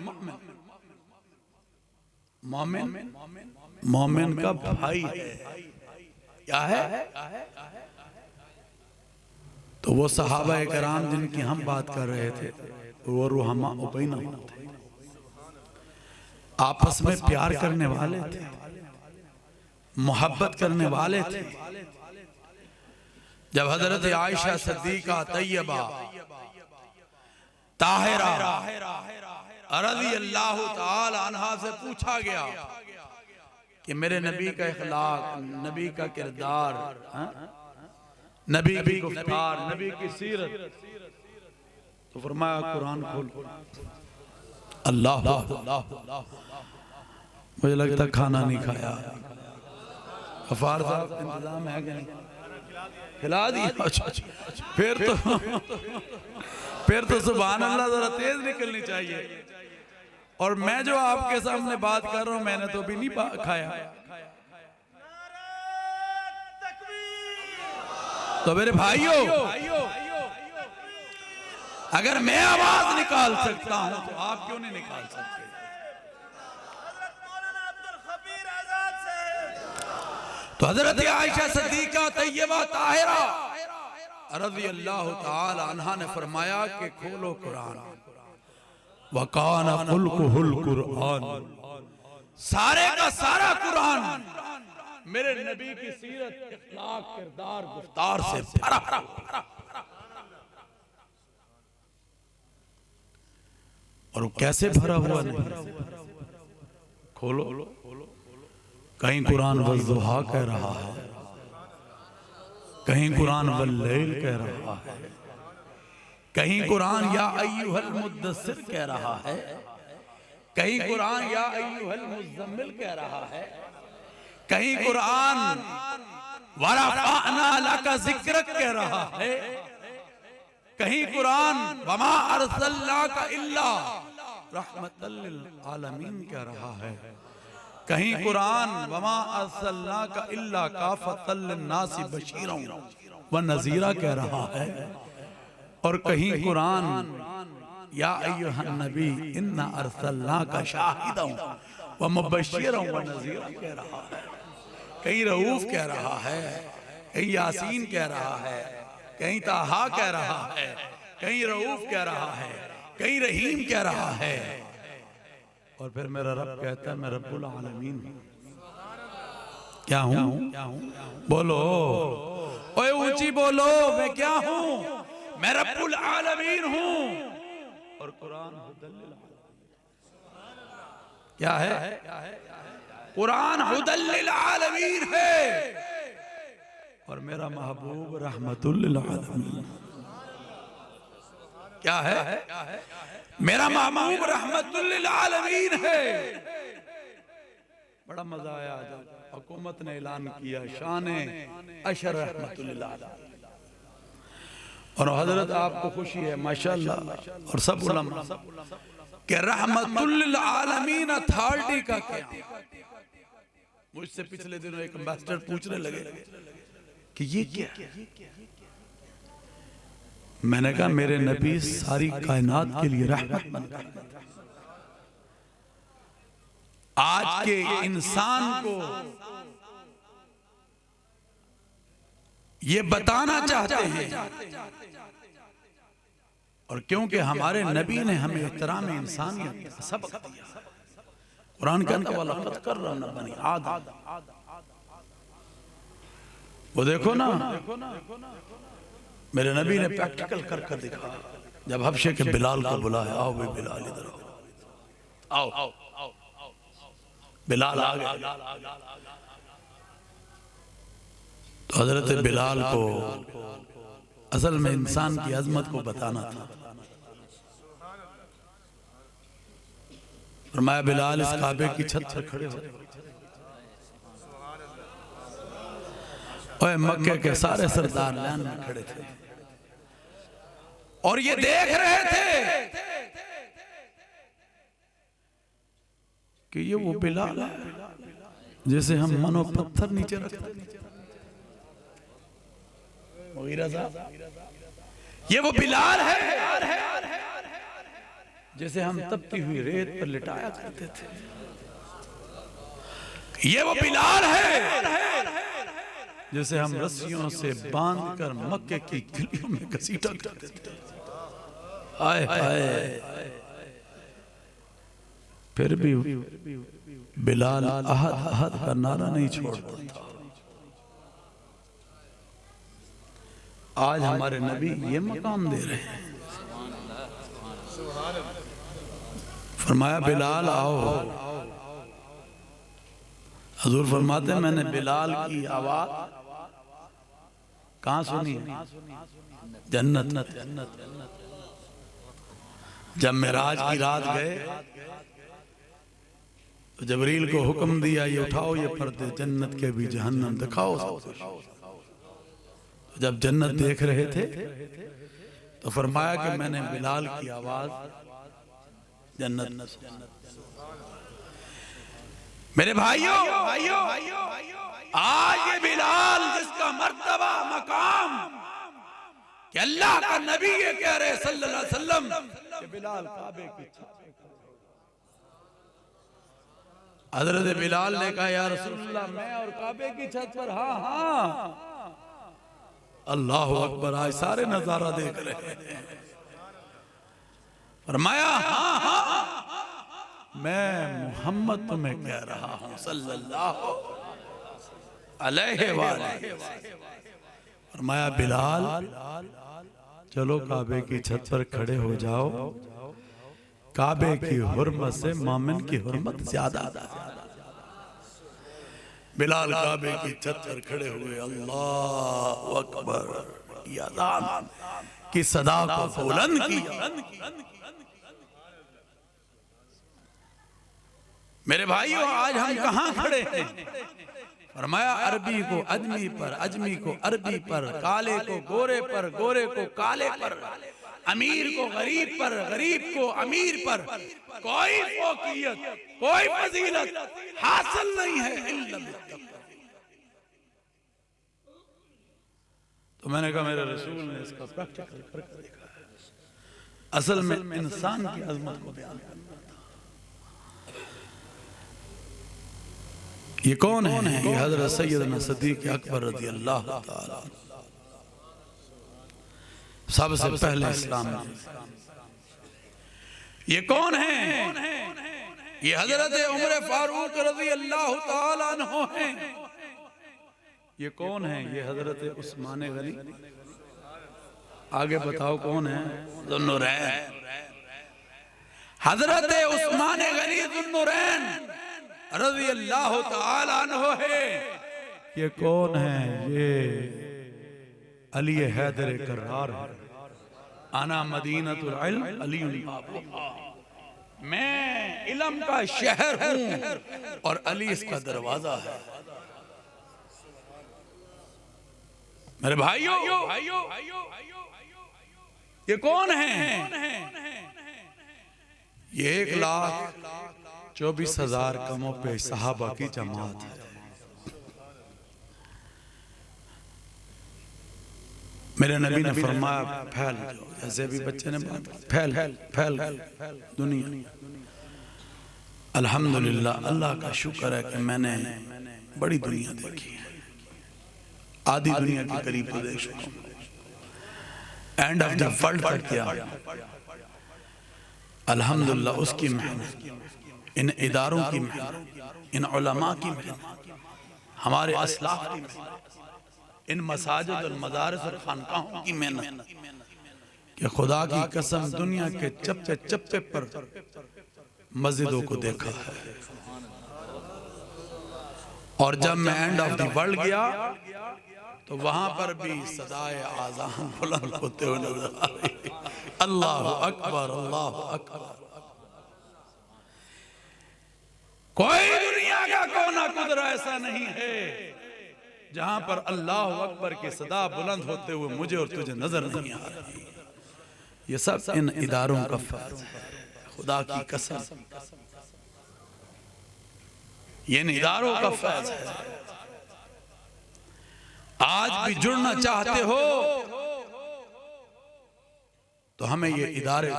मुमिन, मोमिन का भाई है। क्या है? तो वो सहाबा कराम जिनकी हम बात कर रहे थे, वो रुहमा बैनहुम थे, आपस में प्यार करने वाले थे, मोहब्बत करने वाले थे। जब हजरत आयशा सिद्दीका तैयबा ताहिरा रज़ी अल्लाह ताला अन्हा से पूछा गया कि मेरे नबी का इखलाक, नबी का किरदार, नबी की गुफ्तार, नबी की सीरत, तो फरमाया कुरान खोल। अल्लाह, मुझे लगता खाना नहीं खाया। गफ्फार साहब इंतजाम है कि नहीं? खिला दिया। फिर तो सुभान अल्लाह जरा तेज निकलनी चाहिए। और मैं जो आपके सामने बात कर रहा हूं, मैंने तो भी नहीं खाया। तो मेरे भाइयों, अगर मैं आवाज निकाल सकता हूं तो आप क्यों नहीं निकाल सकते? तो हजरत आयशा सिद्दीका तैयबा ताहिरा रज़ी अल्लाह ताला अन्हा ने फरमाया कि खोलो कुरान, वकाना खुल्कुहुल कुरान, सारे का सारा कुरान मेरे नबी की सीरत, इखलाक, किरदार, गुफ्तार से भरा। और वो कैसे भरा हुआ नहीं? खोलो, कहीं कुरान वज़्ज़ुहा कह रहा है, कहीं कुरान वल्लैल कह रहा है, कहीं कुरान या अय्युहल मुद्दस्सिर कह रहा है, कहीं कुरान या अय्युहल मुज़्ज़म्मिल कह रहा है, कहीं कुरान वरफ़अना लका ज़िक्रक कह रहा है, कहीं कुरान वमा अरसलनाका इल्ला रहमतल लिल आलमीन कह रहा है, कहीं कुरान वमा अरसलनाका इल्ला काफ़तल लिन्नासि बशीरन व नज़ीरा कह रहा है, और कहीं कुरान या अय्युहन नबी इन्ना अरसलनाका शाहिदन व मुबश्शिरन व नज़ीरा कह रहा है, कहीं रऊफ कह रहा है, कहीं यासीन कह रहा है, कहीं ताहा कह रहा है, कहीं रऊफ कह रहा है, कहीं रहीम कह रहा है। और फिर मेरा रब कहता है मैं रब्बुल आलमीन हूं। क्या हूं? बोलो, ओए ऊंची बोलो, मैं क्या हूं? मैं रब्बुल आलमीन हूं। और कुरान हुदल लिल आलमीन क्या है? कुरान हुदल लिल आलमीन है। और मेरा महबूब रहमतुल लिल आलमीन क्या है? मेरा महबूब रहमतुल लिल आलमीन है। बड़ा मजा आया जब हुकूमत ने ऐलान किया शाने अशर रहमतुल लिल आलमीन। और हजरत आपको खुशी है माशाअल्लाह और सब उलमा कि रहमतुल लिल आलमीन अथॉरिटी का क्या? मुझसे पिछले दिनों एक एम्बेसडर पूछने लगे कि ये क्या? मैंने कहा मेरे नबी सारी कायनात के लिए रहमत बन गए। आज के इंसान को ये बताना चाहते हैं, और क्योंकि हमारे नबी ने हमें एहतराम इंसानियत का सबक दिया। कुरान कहता है वलक़द कर्रमना बनी आदम। वो देखो ना, मेरे नबी ने प्रैक्टिकल कर कर दिखा। जब हबशे के बिलाल को बुलाया, आओ भाई बिलाल इधर आओ। बिलाल आ गए। तो हजरत बिलाल को असल में इंसान की अजमत को बताना था। फरमाया बिलाल इस काबे की छत पर खड़े हो। ओए मक्के के सारे सरदार लाइन में खड़े थे और ये देख रहे थे कि ये वो बिलाल है जैसे हम मनो पत्थर नीचे रखते। ये वो बिलाल है जैसे हम तपती हुई रेत पर लिटाया करते थे। ये वो बिलाल है जैसे हम रस्सियों से बांधकर मक्के की गलियों में घसीटा करते थे। आए हाय। फिर भी बिलाल अहद अहद का नारा नहीं छोड़ता था। आज हमारे नबी ये मकाम दे रहे हैं। फरमाया बिलाल आओ। हजूर फरमाते मैंने बिलाल की आवाज कहां सुनी? जन्नत। जब मेराज की रात गए तो जबरील को हुक्म दिया ये उठाओ ये पर्दे, जन्नत के भी जहन्नम दिखाओ। जब जन्नत देख रहे थे तो फरमाया कि मैंने बिलाल की आवाज जन्नत। मेरे भाइयों आज ये बिलाल जिसका मर्तबा मकाम कि अल्लाह का नबी ये कह रहे सल्लल्लाहु अलैहि वसल्लम कि बिलाल काबे की छत। हजरत बिलाल ने कहा या रसूलल्लाह मैं और काबे की छत पर। हाँ अल्लाह अकबर। आज सारे नजारा देख रहे हैं। फरमाया हाँ मैं मोहम्मद तुम्हें कह रहा हूं सल्लल्लाहु अलैहि वसल्लम। फरमाया बिलाल चलो काबे की छत पर खड़े हो जाओ। काबे की हुर्मत से मोमिन की हुर्मत ज्यादा। बिलाल काबे की छत पर खड़े हुए अल्लाह अकबर की अज़ान की सदा को बुलंद किया। मेरे भाइयों आज हम कहां खड़े हैं? फरमाया अरबी को अजमी पर, अजमी को अरबी पर, काले को गोरे पर, गोरे को काले पर, अमीर को गरीब पर, गरीब को अमीर पर कोई फौकियत कोई फजीलत हासिल नहीं है इल्ला बित्तक़वा। तो मैंने कहा मेरे रसूल ने इसका प्रैक्टिकल करके दिखाया। असल में इंसान की अजमत को बयान करना था। ये कौन है? ये हजरत सैयदना सिद्दीक अकबर रज़ी अल्लाह ताला सबसे पहले इस्लाम में। ये कौन है? ये हजरत उमर फारूक रज़ी अल्लाह ताला अन्हु हैं। ये कौन है? ये हजरत उस्मान गनी। आगे बताओ कौन है? ज़ुन्नुरैन। हजरत उस्मान गनी ज़ुन्नुरैन रज़ी अल्लाह ताला अन्हु है। ये कौन है? ये अली हैदर कर्रार है। आना मदीनतुल इल्म अली बाबूहा। मैं इल्म का शहर हूं और अली इसका दरवाजा है। मेरे भाइयों, ये कौन है? ये 1,24,000 कमों पे सहाबा की जमात है। मेरे नबी ने फरमाया फैल जाओ, जैसे भी बच्चे ने फैल फैल दुनिया। अल्हम्दुलिल्लाह, अल्लाह का शुक्र है कि मैंने बड़ी दुनिया देखी है। आधी दुनिया के करीब तो देख चुका हूं। एंड ऑफ द वर्ल्ड तक किया। अल्हम्दुलिल्लाह, उसकी मेहनत, इन इदारों की मेहनत, इन उलमा की मेहनत, हमारे असलाफ की मेहनत, इन मसाजिद और मदारिस और खानकाहों की मेहनत, कि खुदा की कसम दुनिया के चप्पे चप्पे पर मस्जिदों को देखा है। और जब मैं एंड ऑफ द वर्ल्ड गया तो वहां पर भी सदाए आज़ान बुलंद होते हुए नजर आ रही। अल्लाह अकबर, अल्लाह अकबर। कोई दुनिया का कोना कुदरा ऐसा नहीं है जहां पर अल्लाह अकबर की सदा बुलंद होते हुए मुझे और तुझे नजर नहीं आ रही। ये सब इन इदारों का फर्ज है। खुदा की कसम, ये इन इदारों का फर्ज है। आज भी जुड़ना चाहते हो तो हमें ये इदारे,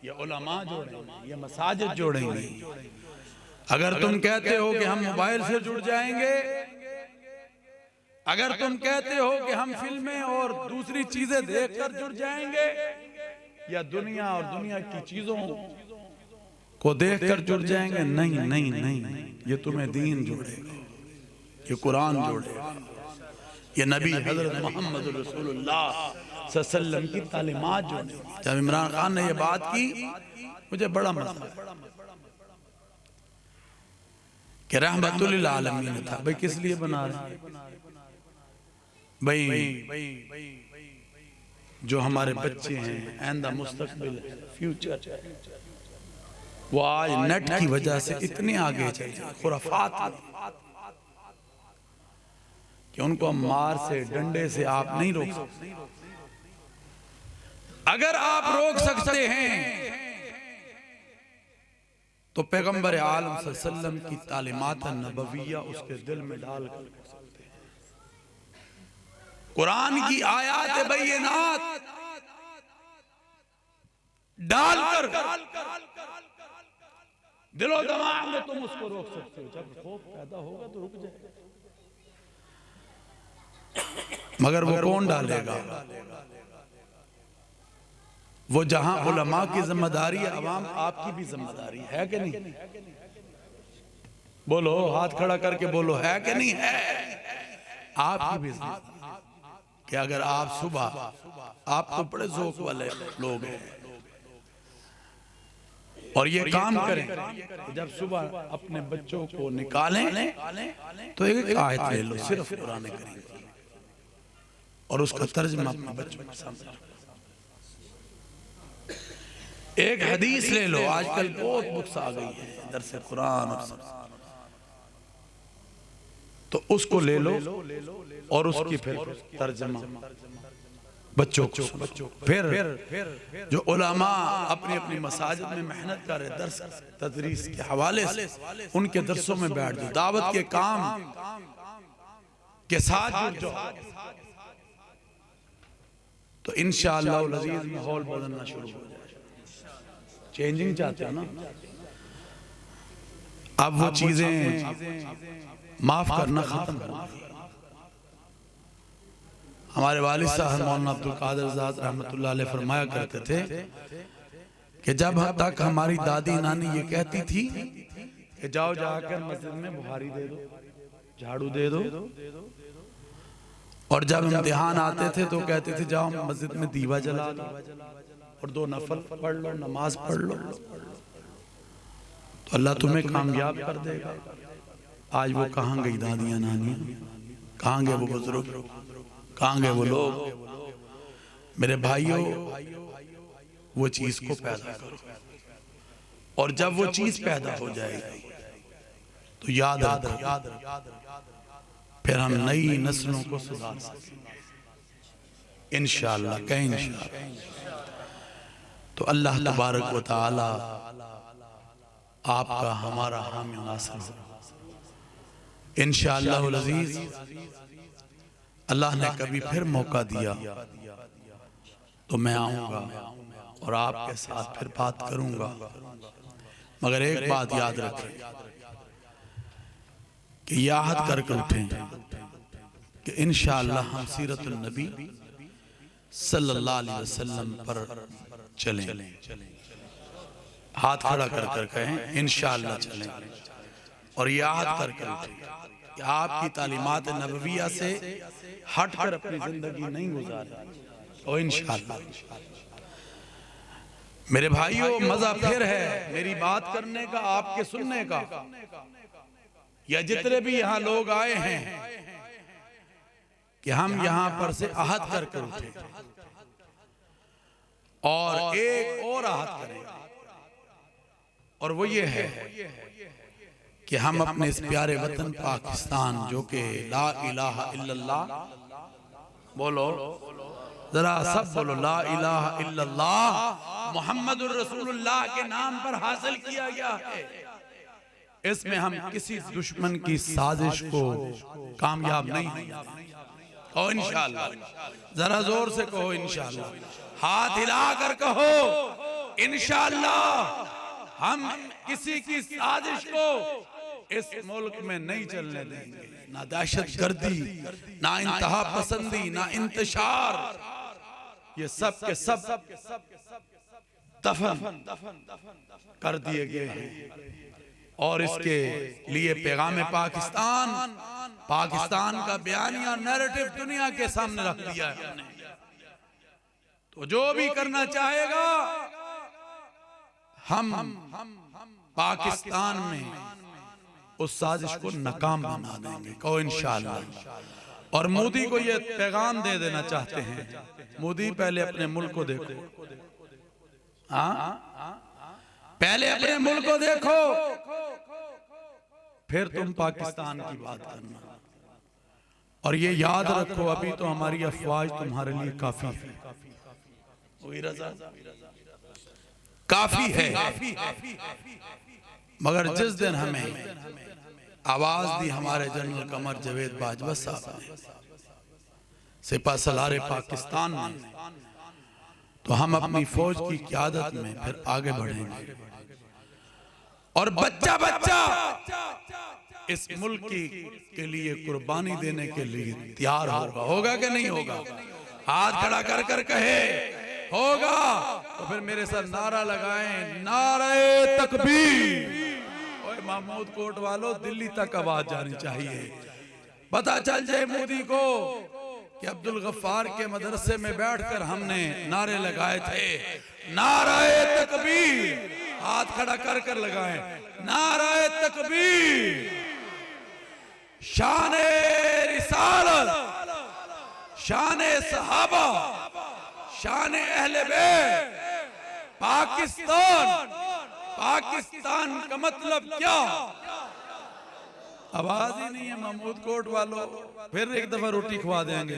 ये उलमा जोड़ेंगे, ये मसाजिद जोड़ेंगे। अगर तुम कहते हो कि हम मोबाइल से जुड़ जाएंगे, अगर तुम कहते हो कि हम फिल्में और दूसरी चीजें देखकर जुड़ जाएंगे, या दुनिया और दुनिया की चीजों को देखकर जुड़ जाएंगे, नहीं नहीं नहीं, ये तुम्हें दीन जोड़ेगा, ये कुरान जोड़ेगा, ये नबी हजरत मोहम्मद रसूलुल्लाह सल्लल्लाहु अलैहि वसल्लम की तालीमात जोड़ेगी। जब इमरान खान ने ये बात की, मुझे बड़ा मजा आया कि रहमतुल लिल आलमीन था। भाई किस लिए बना रहे? भाई जो हमारे बच्चे हैं, आइंदा मुस्तकबिल है, फ्यूचर, वो आज नेट की वजह से इतने आगे चले खुराफात कि उनको मार से, डंडे से आप नहीं रोक सकते। अगर आप रोक सकते हैं तो पैगंबर आलम सल्लल्लाहु अलैहि वसल्लम की तालीमात नबविया उसके दिल में डाल कर सकते हैं। कुरान की आयात बैयिनात डालकर दिलो दिमाग में तुम उसको रोक सकते हो। जब खौफ पैदा होगा तो रुक जाएगा, मगर वो कौन डालेगा? वो जहां उलमा की जिम्मेदारी है, अवाम आपकी भी जिम्मेदारी है कि नहीं? बोलो, हाथ खड़ा करके बोलो, है कि नहीं है? आपकी भी कि अगर आप सुबह, आप तो बड़े ज़ौक़ वाले लोग हैं और ये काम करें, जब सुबह अपने बच्चों को निकालें तो एक आयत ले लो, सिर्फ कुरान करीम, और उसका तर्जुमा अपने बच्चों के सामने। एक हदीस ले लो, आजकल बहुत बुक्स आ गई है दर्स कुरान, तो उसको ले लो और उसकी फिर तर्जुमा बच्चों को। फिर जो उलमा अपनी अपनी मसाजिद में मेहनत कर रहे दर्स तदरीस के हवाले से, उनके दर्सों में बैठ जाओ, दावत के काम के साथ जुड़ जाओ, तो इंशाअल्लाह अज़ीज़ माहौल बदलना शुरू हो जाए। चेंजिंग चाहते हो ना, अब वो चीजें माफ करना खत्म हो गई। हमारे वालिद साहब मौलाना अब्दुल कादिर ज़ात रहमतुल्लाह अलैह फरमाया करते थे कि जब तक हमारी दादी नानी ये कहती थी कि जाओ जाकर मस्जिद में बुहारी दे दो, झाड़ू दे दो, और जब इम्तिहान आते थे तो कहते थे जाओ मस्जिद में दीवा जला दो और 2 नफल पढ़ लो, नमाज पढ़ लो, तो अल्लाह तुम्हें कामयाब कर देगा। आज वो कहाँ गई दादियाँ नानियाँ, कहाँ गए वो बुजुर्ग, कहाँ गए वो लोग? मेरे भाइयों, वो चीज को पैदा करो, और जब वो चीज पैदा हो जाएगी तो याद रखो, फिर हम नई नस्लों को सुधार सकेंगे इंशाअल्लाह। कहीं इंशाअल्लाह तो अल्लाह तबारक व तआला आपका हमारा हामी नासिर हो इंशाअल्लाह अज़ीज़। अल्लाह ने कभी फिर मौका दिया तो मैं आऊंगा और आपके साथ फिर बात करूंगा, मगर एक बात याद रखें कि याद करके उठें कि इंशाअल्लाह हम सीरतुल नबी सल्लल्लाहु अलैहि वसल्लम पर चलें। हाथ खड़ा कर कर कहें इंशाअल्लाह चलें, और याद करके उठें कि आपकी तालीमात नबविया से हटकर अपनी जिंदगी नहीं गुजारें। और इंशाअल्लाह मेरे भाइयों, मजा फिर है मेरी बात करने का, आपके सुनने का, या जितने भी यहाँ लोग आए हैं कि हम यहाँ पर से आहत करके उठे और एक और आहत करें, और वो ये है कि हम अपने इस प्यारे वतन पाकिस्तान, जो कि ला इलाहा इल्लल्लाह, बोलो जरा सब बोलो, ला इलाहा इल्लल्लाह मुहम्मदुर रसूलुल्लाह के नाम पर हासिल किया गया है। इसमें हम किसी दुश्मन की साजिश को कामयाब नहीं होंगे। और इंशाअल्लाह जरा जोर से कहो इंशाअल्लाह, हाथ हिलाकर कहो इंशाअल्लाह, हम किसी की साजिश को इस मुल्क में नहीं चलने देंगे। ना दहशत गर्दी, ना इंतहा पसंदी, ना इंतशार, ये सब के सब दफन कर दिए गए हैं। और इसके लिए पैगाम पाकिस्तान, पाकिस्तान का बयानिया नैरेटिव दुनिया के सामने रख दिया है। तो जो भी करना चाहेगा, हम पाकिस्तान में उस साजिश को नाकाम बना देंगे। कहो इंशाअल्लाह। और मोदी को ये पैगाम दे देना चाहते हैं, मोदी पहले अपने मुल्क को देखो, पहले अपने मुल्क को देखो, फिर तुम पाकिस्तान की बात करना। और ये याद रखो, अभी तो हमारी अफवाज तुम्हारे लिए काफी है, काफी है, मगर जिस दिन हमें आवाज दी हमारे जनरल कमर जावेद बाजवा साहब ने, सिपा सलारे पाकिस्तान ने, तो हम अपनी फौज की क़यादत में फिर आगे बढ़ेंगे। और बच्चा बच्चा इस मुल्क के लिए कुर्बानी देने के लिए तैयार होगा। होगा कि नहीं होगा? हाथ खड़ा कर कर कहे होगा, तो फिर मेरे साथ नारा लगाएं, नारे तकबीर। ओए महमूद कोट वालों, दिल्ली तक आवाज जानी चाहिए, पता चल जाए मोदी को कि अब्दुल गफ्फार के मदरसे में बैठकर हमने नारे लगाए थे, नारे तकबीर। हाथ खड़ा कर कर लगाएं, नारे तकबीर। शाने रिसालत, शाने सहाबा, शाने अहले बैत, पाकिस्तान। पाकिस्तान का मतलब क्या? आवाज ही नहीं है महमूद कोट वालों, फिर एक दफा रोटी खवा देंगे।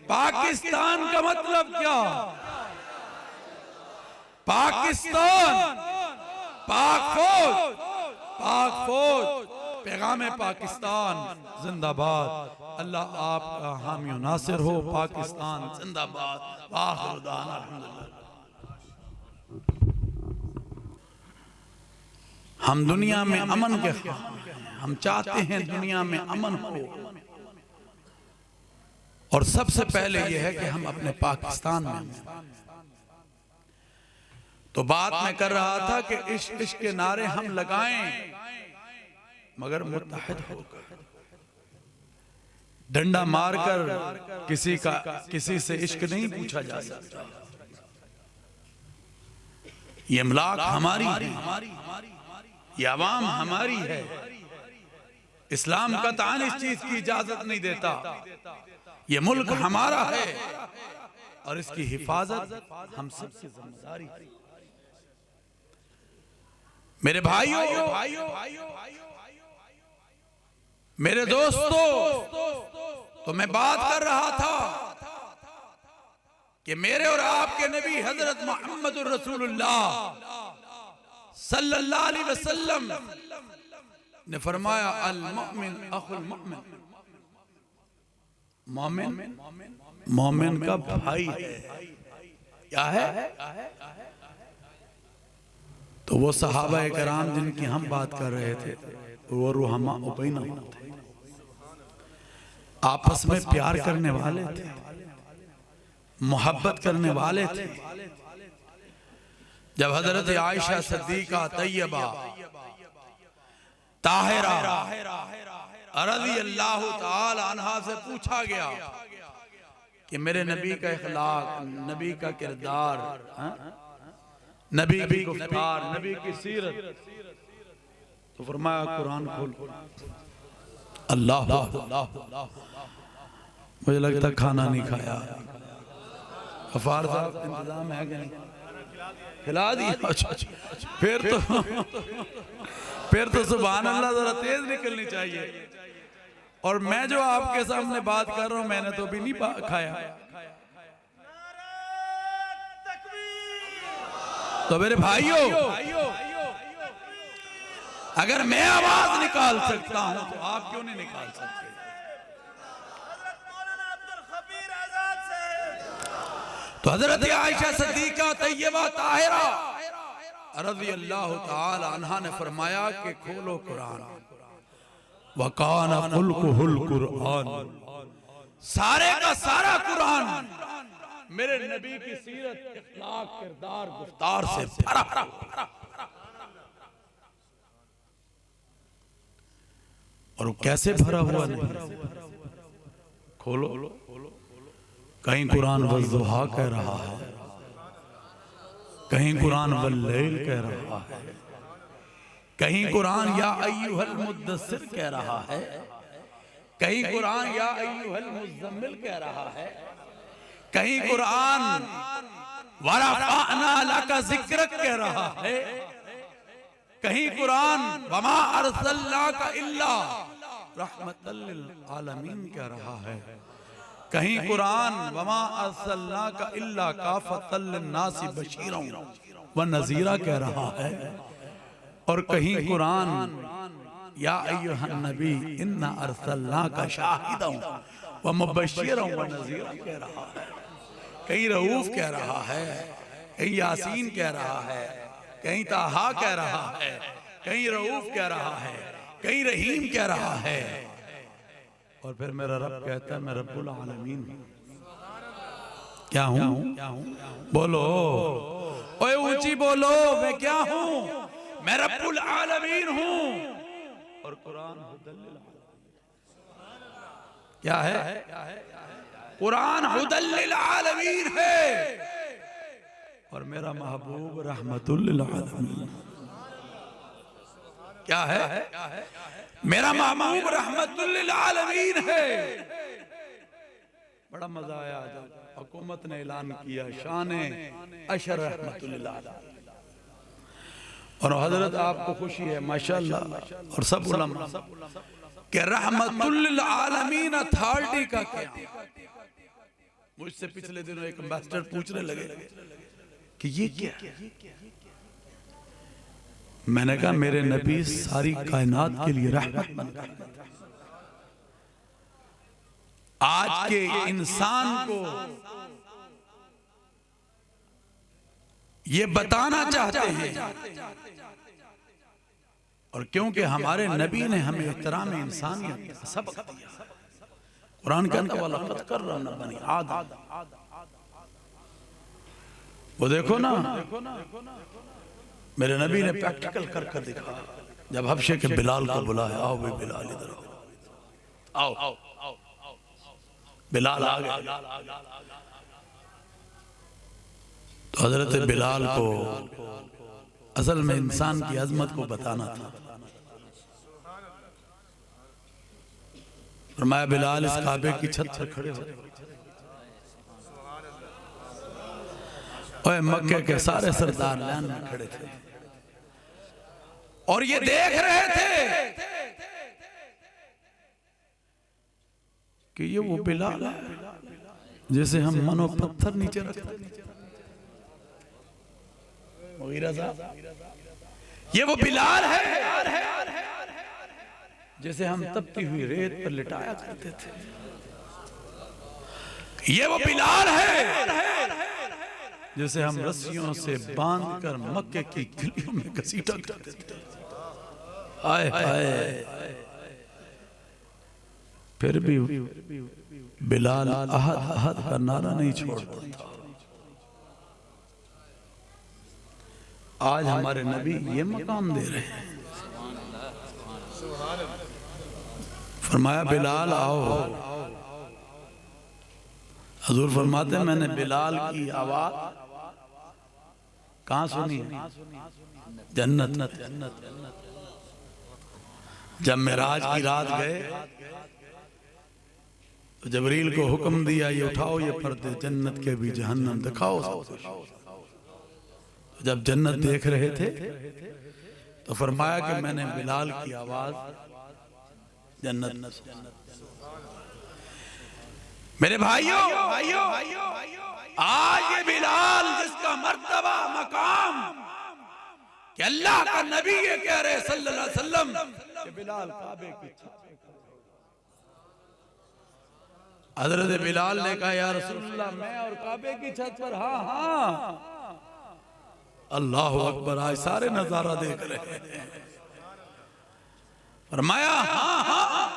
पाकिस्तान का मतलब क्या? पाकिस्तान, पाक फौज, पाक फौज, पैगाम पाकिस्तान जिंदाबाद। अल्लाह आपका हामी नासिर हो। पाकिस्तान जिंदाबाद। आखिर दाना अल्हम्दुलिल्लाह। हम दुनिया में अमन के ख्वाह हैं। हम चाहते हैं दुनिया में अमन हो, और सबसे पहले यह है कि हम अपने पाकिस्तान में। तो बात मैं कर रहा था कि इश्क इश्क के नारे हम लगाएं, मगर मुत्तहिद होकर। डंडा मारकर किसी से इश्क नहीं पूछा जा सकता। ये इमलाक हमारी है, ये अवाम हमारी है। इस्लाम कतई इस चीज की इजाजत नहीं देता। ये मुल्क हमारा है और इसकी हिफाजत हम सबकी जिम्मेदारी है। मेरे भाइयों, मेरे दोस्तों, तो मैं बात कर रहा था कि मेरे और आपके नबी हजरत मोहम्मद रसूलुल्लाह सल्लल्लाहु अलैहि वसल्लम ने फरमाया, अल मुमिन अखुल मुमिन। मोमिन मोमिन का भाई है। क्या है? तो वो सहाबा कराम जिनकी हम बात कर रहे थे, वो रुहमा उबैना थे, आपस में प्यार करने वाले थे, मोहब्बत करने वाले थे। जब हजरत आयशा सिद्दीका तैयबा ताहिरा रज़ी अल्लाह ताला अन्हा से पूछा गया कि मेरे नबी का इखलाक, नबी का किरदार, नबी की गुफ्तार, नबी की सीरत, तो फरमाया कुरान खोल। अल्लाह, मुझे लगता खाना नहीं खाया। गफ्फार साहब इंतजाम है कि नहीं? खिला दी। अच्छा, फिर तो सुभान अल्लाह जरा तेज निकलनी चाहिए। और मैं जो आपके सामने बात कर रहा हूं, मैंने तो अभी नहीं खाया। तो मेरे भाइयों, अगर मैं आवाज निकाल सकता हूं तो आप क्यों नहीं निकाल सकते? तो हजरत आयशा सिद्दीका तैयबा ताहिरा रज़ी अल्लाह ताला अन्हा ने फरमाया कि खोलो कुरान। वकान खुल्कुहुल कुरान, सारे का सारा कुरान मेरे नबी की सीरत, इखलाक, किरदार, गुफ्तार से भरा। और वो कैसे भरा हुआ नहीं? खोलो, कहीं कुरान वज़्ज़ुहा कह रहा है, कहीं कुरान वल्लैल कह रहा है, कहीं कुरान या अय्युहल मुद्दस्सिर कह रहा है, कहीं कुरान या अय्युहल मुज़्ज़म्मिल कह रहा है, कहीं कुरान वरफ़अना लका ज़िक्रक कह रहा है, कहीं कुरान वमा अरसलनाका इल्ला रहमतल लिल आलमीन कह रहा है, कहीं कुरान वमा अरसलनाका इल्ला काफ़तल लिन्नासि बशीरन व नज़ीरा कह रहा है, और कहीं कुरान या अय्युहन नबी इन्ना अरसलनाका शाहिदन व मुबश्शिरन व नज़ीरा कह रहा है। कहीं रऊफ कह रहा है, कहीं यासीन कह रहा है, कहीं ताहा कह रहा है, कहीं रऊफ कह रहा है, कहीं रहीम कह रहा है। और फिर मेरा रब कहता है मैं रब्बुल आलमीन हूं। क्या हूं? बोलो, ओए ऊंची बोलो, मैं क्या हूं? मैं रब्बुल आलमीन हूं। और कुरान हुदल लिल आलमीन क्या है? कुरान हुदल लिल आलमीन है, और मेरा महबूब रहमतुल लिल आलमीन। क्या है? मेरा महबूब रहमतुल लिल आलमीन है। बड़ा मजा आया जब हुकूमत ने ऐलान किया शाने अशर रहमतुल लिल आलमीन। और हजरत आपको खुशी है माशाअल्लाह, और सब उलमा कि रहमतुल लिल आलमीन अथॉरिटी का क्या? मुझसे पिछले दिनों एक एम्बेसडर पूछने लगे कि ये क्या? मैंने कहा मेरे नबी सारी कायनात के लिए रहमत बन गए। आज के इंसान को ये बताना चाहते हैं, और क्योंकि हमारे नबी ने हमें एहतराम इंसानियत का सबक दिया। कुरान कहता है वलक़द कर्रमना बनी आदम। वो देखो ना, मेरे नबी ने प्रैक्टिकल कर कर दिखा। जब हबशे के बिलाल को बुलाया, आओ भाई बिलाल इधर आओ, आओ। बिलाल आ गए। तो हजरत बिलाल को असल में इंसान की अजमत को बताना था। फरमाया बिलाल इस काबे की छत पर खड़े हो। ओए मक्के के सारे सरदार लाइन में खड़े थे और ये देख रहे थे कि ये वो बिलाल है जैसे हम मनो पत्थर नीचे रखते। ये वो बिलाल है जैसे हम तपती हुई रेत पर लिटाया करते थे। ये वो बिलाल है जैसे हम रस्सियों से बांधकर मक्के की गलियों में घसीटा करते थे। आए हाय, फिर भी बिलाल अहद अहद का नारा नहीं छोड़ता था। आज हमारे नबी ये मकाम दे रहे हैं। फरमाया बिलाल आओ। हुजूर फरमाते मैंने बिलाल की आवाज कहां सुनी? जन्नत। जब मेराज की रात गए तो जबरील को हुक्म दिया ये उठाओ ये पर्दे, जन्नत के भी जहन्नम दिखाओ सब कुछ। जब जन्नत देख रहे थे तो फरमाया कि मैंने बिलाल की आवाज जन्नत। मेरे भाइयों, आज ये बिलाल जिसका मर्तबा मकाम कि अल्लाह का नबी ये कह रहे सल्लल्लाहु अलैहि वसल्लम कि बिलाल काबे की छत। हजरत बिलाल ने कहा या रसूलल्लाह मैं और काबे की छत पर। हाँ हाँ, अल्लाह अकबर। आज सारे नजारा देख रहे हैं। फरमाया हाँ हाँ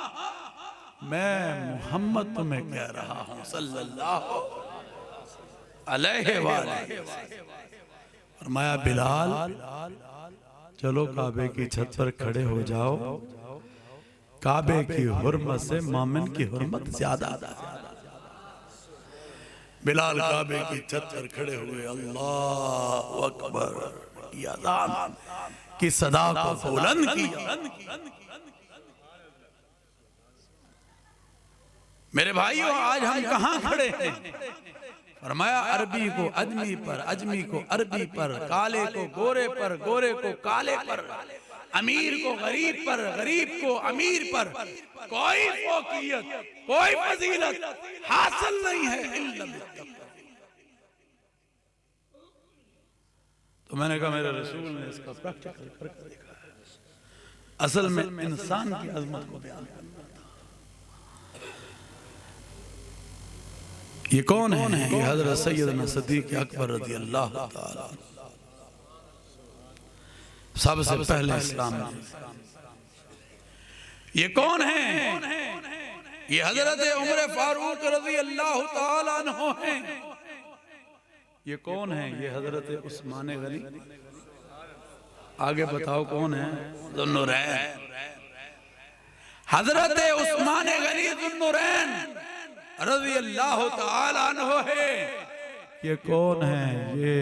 मैं मोहम्मद तुम्हें कह रहा हूं सल्लल्लाहु अलैहि वसल्लम। फरमाया बिलाल चलो काबे की छत पर खड़े हो जाओ। काबे की हुर्मत से मोमिन की हुर्मत ज्यादा। बिलाल काबे की छत पर खड़े हुए अल्लाह अकबर की अज़ान की सदा को बुलंद किया। मेरे भाइयों आज हम कहां खड़े हैं? फरमाया अरबी को अजमी पर, अजमी को अरबी पर, काले को गोरे पर, गोरे को काले पर, अमीर को गरीब पर, गरीब को अमीर पर कोई फौकियत कोई फजीलत हासिल नहीं है इल्ला बित्तक़वा। तो मैंने कहा मेरे रसूल ने इसका प्रैक्टिकल करके दिखाया। असल में इंसान की अजमत को बयान करना था। ये कौन है? ये हजरत सैयदना सिद्दीक़ अकबर रज़ी अल्लाह ताला सबसे पहले इस्लाम में। ये कौन है? ये हजरत उमर फारूक रज़ी अल्लाह ताला अन्हु हैं। ये कौन है? ये हजरत उस्मान गनी। आगे बताओ कौन है? ज़ुन्नुरैन। हजरत उस्मान गनी ज़ुन्नुरैन रज़ी अल्लाह ताला अन्हु है। ये कौन है? ये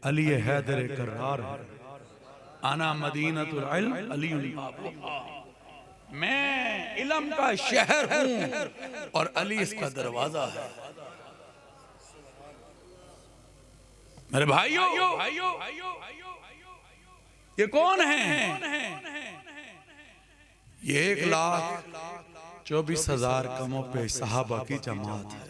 अली हैदर कर्रार है। आना मदीनतुल इल्म अलीउल बाबुहा। मैं इल्म का शहर हूँ और अली इसका दरवाजा है। मेरे भाइयों ये कौन है? ये 1,24,000 कमों पे सहाबा की जमात है।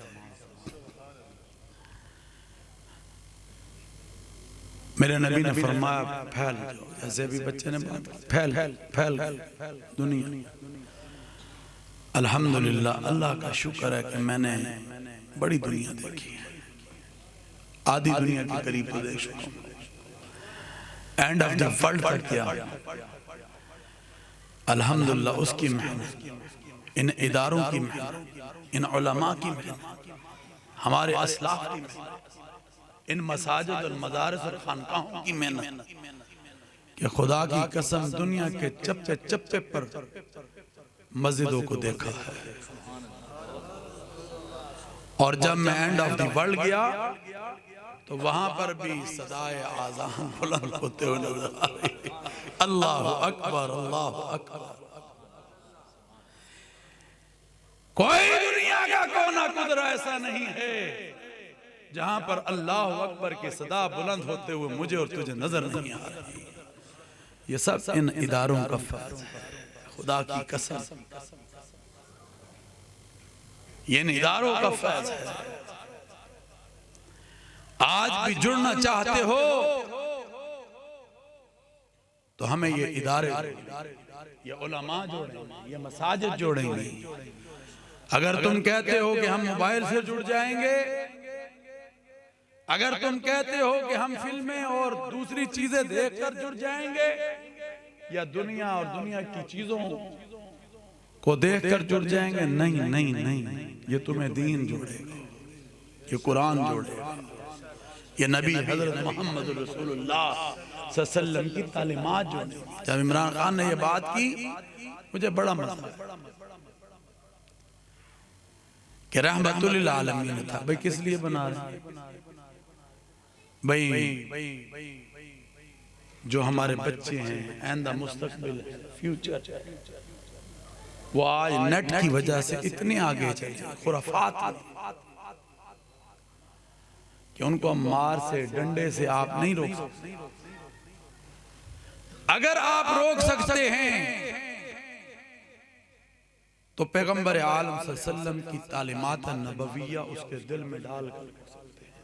मेरे नबी ने फरमाया फैल जाओ, जैसे अभी बच्चे ने बात की, फैल फैल दुनिया। अल्हम्दुलिल्लाह, अल्लाह का शुक्र है कि मैंने बड़ी दुनिया देखी है, आधी दुनिया के करीब तो देख चुका हूं। एंड ऑफ द वर्ल्ड तक क्या, अल्हम्दुलिल्लाह उसकी मेहनत, इन इदारों की मेहनत, इन उलमा की मेहनत, हमारे असलाफ की मेहनत, इन मसाजिद और मदारिस और खानकाहों की मेहनत, कि खुदा की कसम दुनिया के चप्पे चप्पे पर मस्जिदों को देखा है। और जब मैं एंड ऑफ द वर्ल्ड गया तो वहां पर भी सदाए आज़ान बुलंद होते हुए नजर आ रही, अल्लाह अकबर अल्लाह अकबर। कोई दुनिया का कोना कुदरा ऐसा नहीं है जहां पर अल्लाह अकबर की सदा बुलंद होते हुए मुझे और तुझे नजर नहीं आ रही। ये सब इन इदारों का फर्ज है, खुदा की कसम, ये इन इदारों का फर्ज है। आज भी जुड़ना चाहते हो तो हमें ये इदारे, ये उलमा जोड़ेंगे, ये मसाजिद जोड़ेंगे। अगर तुम कहते हो कि हम मोबाइल से जुड़ जाएंगे, अगर तुम कहते हो कि हम फिल्में और दूसरी चीजें देखकर जुड़ जाएंगे, या दुनिया और दुनिया की चीजों को देखकर जुड़ जाएंगे, नहीं नहीं नहीं, ये तुम्हें दीन जोड़ेगा, ये कुरान जोड़ेगा, ये नबी हजरत मोहम्मद रसूलुल्लाह सल्लल्लाहु अलैहि वसल्लम की तालीमात जोड़ेगी। जब इमरान खान ने ये बात की, मुझे बड़ा मजा आया कि रहमतुल लिल आलमीन था। भाई किस लिए बना रहे हैं भाई? जो हमारे बच्चे हैं, आइंदा मुस्तकबिल है, फ्यूचर, वो आज नेट की वजह से इतने आगे चले, खुराफात कि उनको मार से, डंडे से आप नहीं रोक सकते। अगर आप रोक सकते हैं तो पैगंबर आलम सल्लल्लाहु अलैहि वसल्लम की तालीमात नबविया उसके दिल में डाल कर सकते हैं।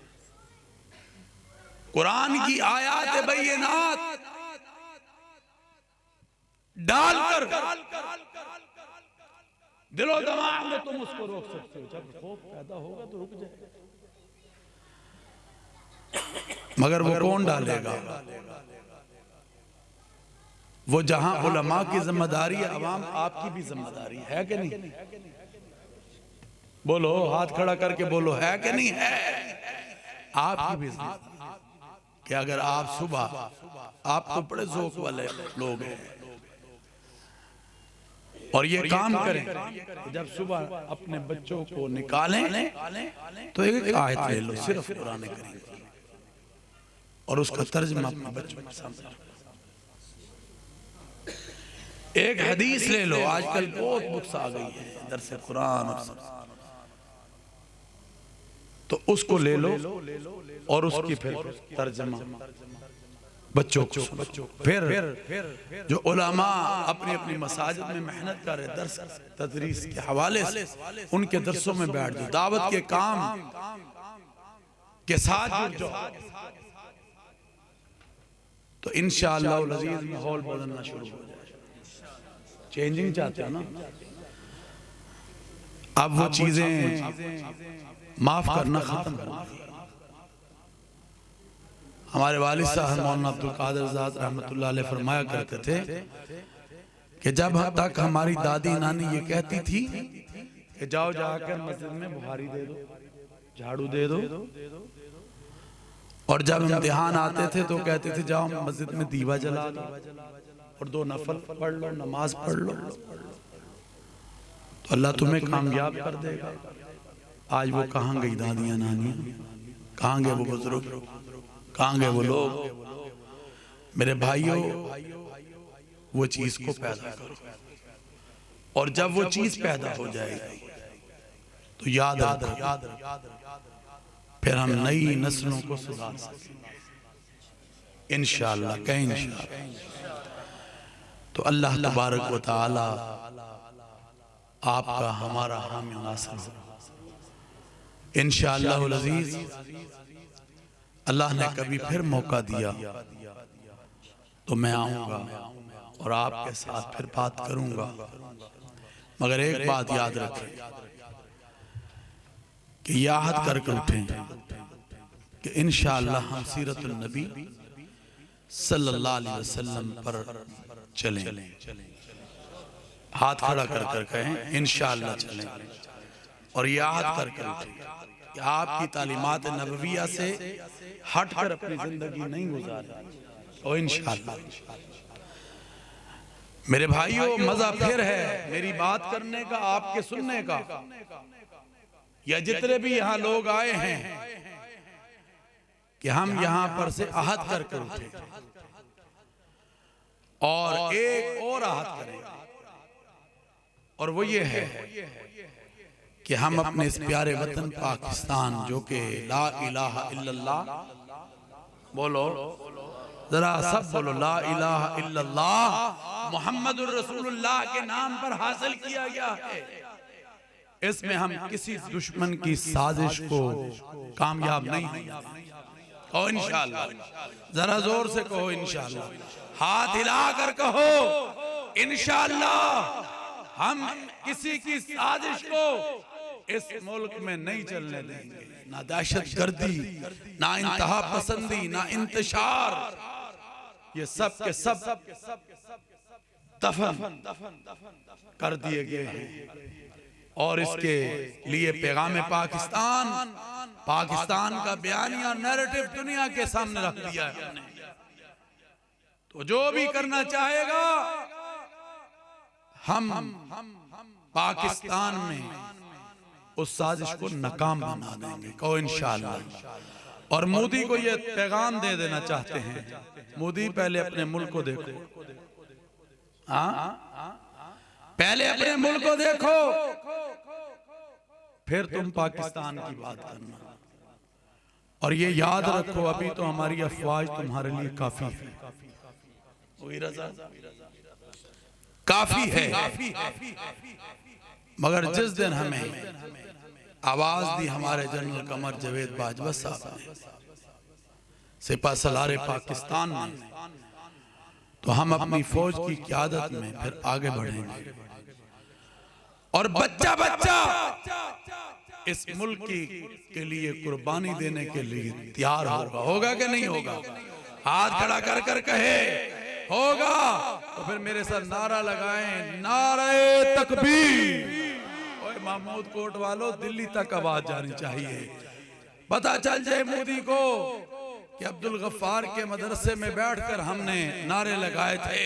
कुरान की आयात बैयिनात डालकर दिलो दिमाग में तुम उसको रोक सकते हो। जब खौफ पैदा होगा तो रुक जाएगा, मगर वो कौन डालेगा? वो जहां उलमा की जिम्मेदारी है, अवाम आपकी भी जिम्मेदारी है कि नहीं? बोलो, हाथ खड़ा करके बोलो, है कि नहीं है? आपकी भी जिम्मेदारी कि अगर आप सुबह, आप तो बड़े ज़ौक़ वाले लोग हैं और ये काम करें, जब सुबह अपने बच्चों को निकालें तो एक आयत ले लो, सिर्फ कुरान करीम, और उसका तर्जुमा अपने बच्चों के सामने। एक हदीस ले लो, आजकल बहुत बुक्स आ गई है दर्स कुरान और सब, तो उसको ले लो और उसकी फिर तर्जुमा बच्चों को। फिर जो उलमा अपनी अपनी मसाजिद में मेहनत कर रहे, दर्स तदरीस के हवाले से उनके दर्सों में बैठ जाओ, दावत के काम के साथ जुड़ जाओ, तो इंशाअल्लाह अज़ीज़ माहौल बदलना शुरू हो जाए। चेंजिंग चाहते हो ना? अब वो चीजें माफ करना खत्म कर दी। हमारे वालिद साहब मौलाना अब्दुल कादिर ज़ात रहमतुल्लाह अलैह फरमाया करते थे कि जब तक हमारी दादी नानी ये कहती थी कि जाओ जाकर मस्जिद में बुहारी दे दो, झाड़ू दे दो, और जब इम्तिहान आते थे तो कहते थे जाओ मस्जिद में दीवा जला दो और 2 नफल पढ़ लो, नमाज पढ़ लो, तो अल्लाह तुम्हें कामयाब कर देगा। आज वो कहाँ गई दादियाँ नानियाँ? कहाँ गए वो बुजुर्ग? कहाँ गए वो लोग? मेरे भाइयों, वो चीज को पैदा करो, और जब वो चीज पैदा हो जाएगी तो याद रखो, फिर हम नई नस्लों को सुधार सकेंगे इंशाअल्लाह। कहीं इंशाअल्लाह तो अल्लाह तबारक व तआला आपका हमारा हामी नासिर हो इंशाअल्लाह अज़ीज़। अल्लाह ने कभी फिर मौका दिया तो मैं आऊंगा और आपके साथ फिर बात करूंगा। मगर एक बात याद रखें कि याद करके उठें कि इंशाअल्लाह हम सीरतुन नबी सल्लल्लाहु अलैहि वसल्लम पर चलें। हाथ खड़ा कर कर कहें इंशाअल्लाह चलें और याद कर कर उठें कि आपकी तालीमात नबविया से हटकर अपनी जिंदगी नहीं गुजारें। और इंशाअल्लाह मेरे भाइयों, मजा फिर है मेरी बात करने का, आपके सुनने का। या जितने भी यहाँ लोग आए हैं कि हम यहाँ पर से आहत करके उठे और एक और आहत करें, और वो ये है कि हम अपने इस प्यारे वतन पाकिस्तान, जो कि ला इलाहा इल्लल्लाह, बोलो जरा सब बोलो, ला इलाहा इल्लल्लाह मुहम्मदुर रसूलुल्लाह के नाम पर हासिल किया गया है। इसमें हम किसी दुश्मन की साजिश को कामयाब नहीं होंगे। और इंशाअल्लाह जरा जोर से कहो इंशाअल्लाह, हाथ हिलाकर कहो इंशाअल्लाह। हम किसी की साजिश को इस मुल्क में नहीं चलने देंगे, ना दहशत गर्दी, ना इंतहा पसंदी, ना इंतशार। ये सब के सब दफन कर दिए गए हैं। और इसके लिए पैगाम पाकिस्तान, पाकिस्तान का बयानिया नैरेटिव दुनिया के सामने रख दिया है हमने। तो जो भी करना चाहेगा, हम पाकिस्तान में उस साजिश को नाकाम बना देंगे। कहो इंशाअल्लाह। और मोदी को ये पैगाम दे देना चाहते हैं, मोदी पहले अपने मुल्क को देखो, पहले अपने मुल्क को देखो, फिर तुम पाकिस्तान की बात करना। और ये याद रखो, अभी तो हमारी अफवाज तुम्हारे लिए काफी है, काफी है। मगर जिस दिन हमें आवाज दी हमारे जनरल कमर जावेद बाजवा साहब ने, सिपा सलारे पाकिस्तान में, तो हम अपनी फौज की क़यादत में फिर आगे बढ़ेंगे। और बच्चा बच्चा इस मुल्क के लिए कुर्बानी देने के लिए तैयार होगा। होगा कि नहीं होगा? हाथ खड़ा कर कर कहे होगा। तो फिर मेरे साथ नारा लगाएं, नारे तकबीर। ओए महमूद कोट वालों, दिल्ली तक आवाज जानी चाहिए, पता चल जाए मोदी को कि अब्दुल गफ्फार के मदरसे में बैठकर हमने नारे लगाए थे,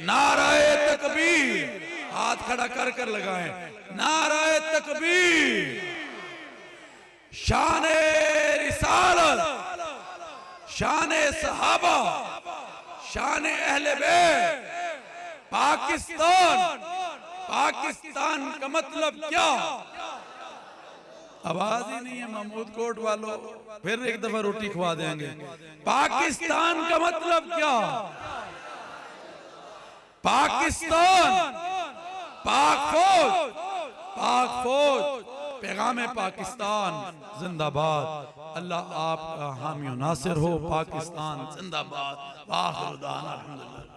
नारे तकबीर। हाथ खड़ा कर कर लगाएं, नारे तकबीर। शाने रिसालत, शाने सहाबा, शाने अहले बैत। पाकिस्तान, पाकिस्तान का मतलब क्या? आवाज ही नहीं है महमूद कोट वालों, फिर एक दफा रोटी खवा देंगे। पाकिस्तान का मतलब क्या? पाकिस्तान, पाक फौज, पाक फौज, पैगाम पाकिस्तान जिंदाबाद। अल्लाह आपका हामी नासिर हो। पाकिस्तान जिंदाबाद। आखिर दाना अल्हम्दुलिल्लाह।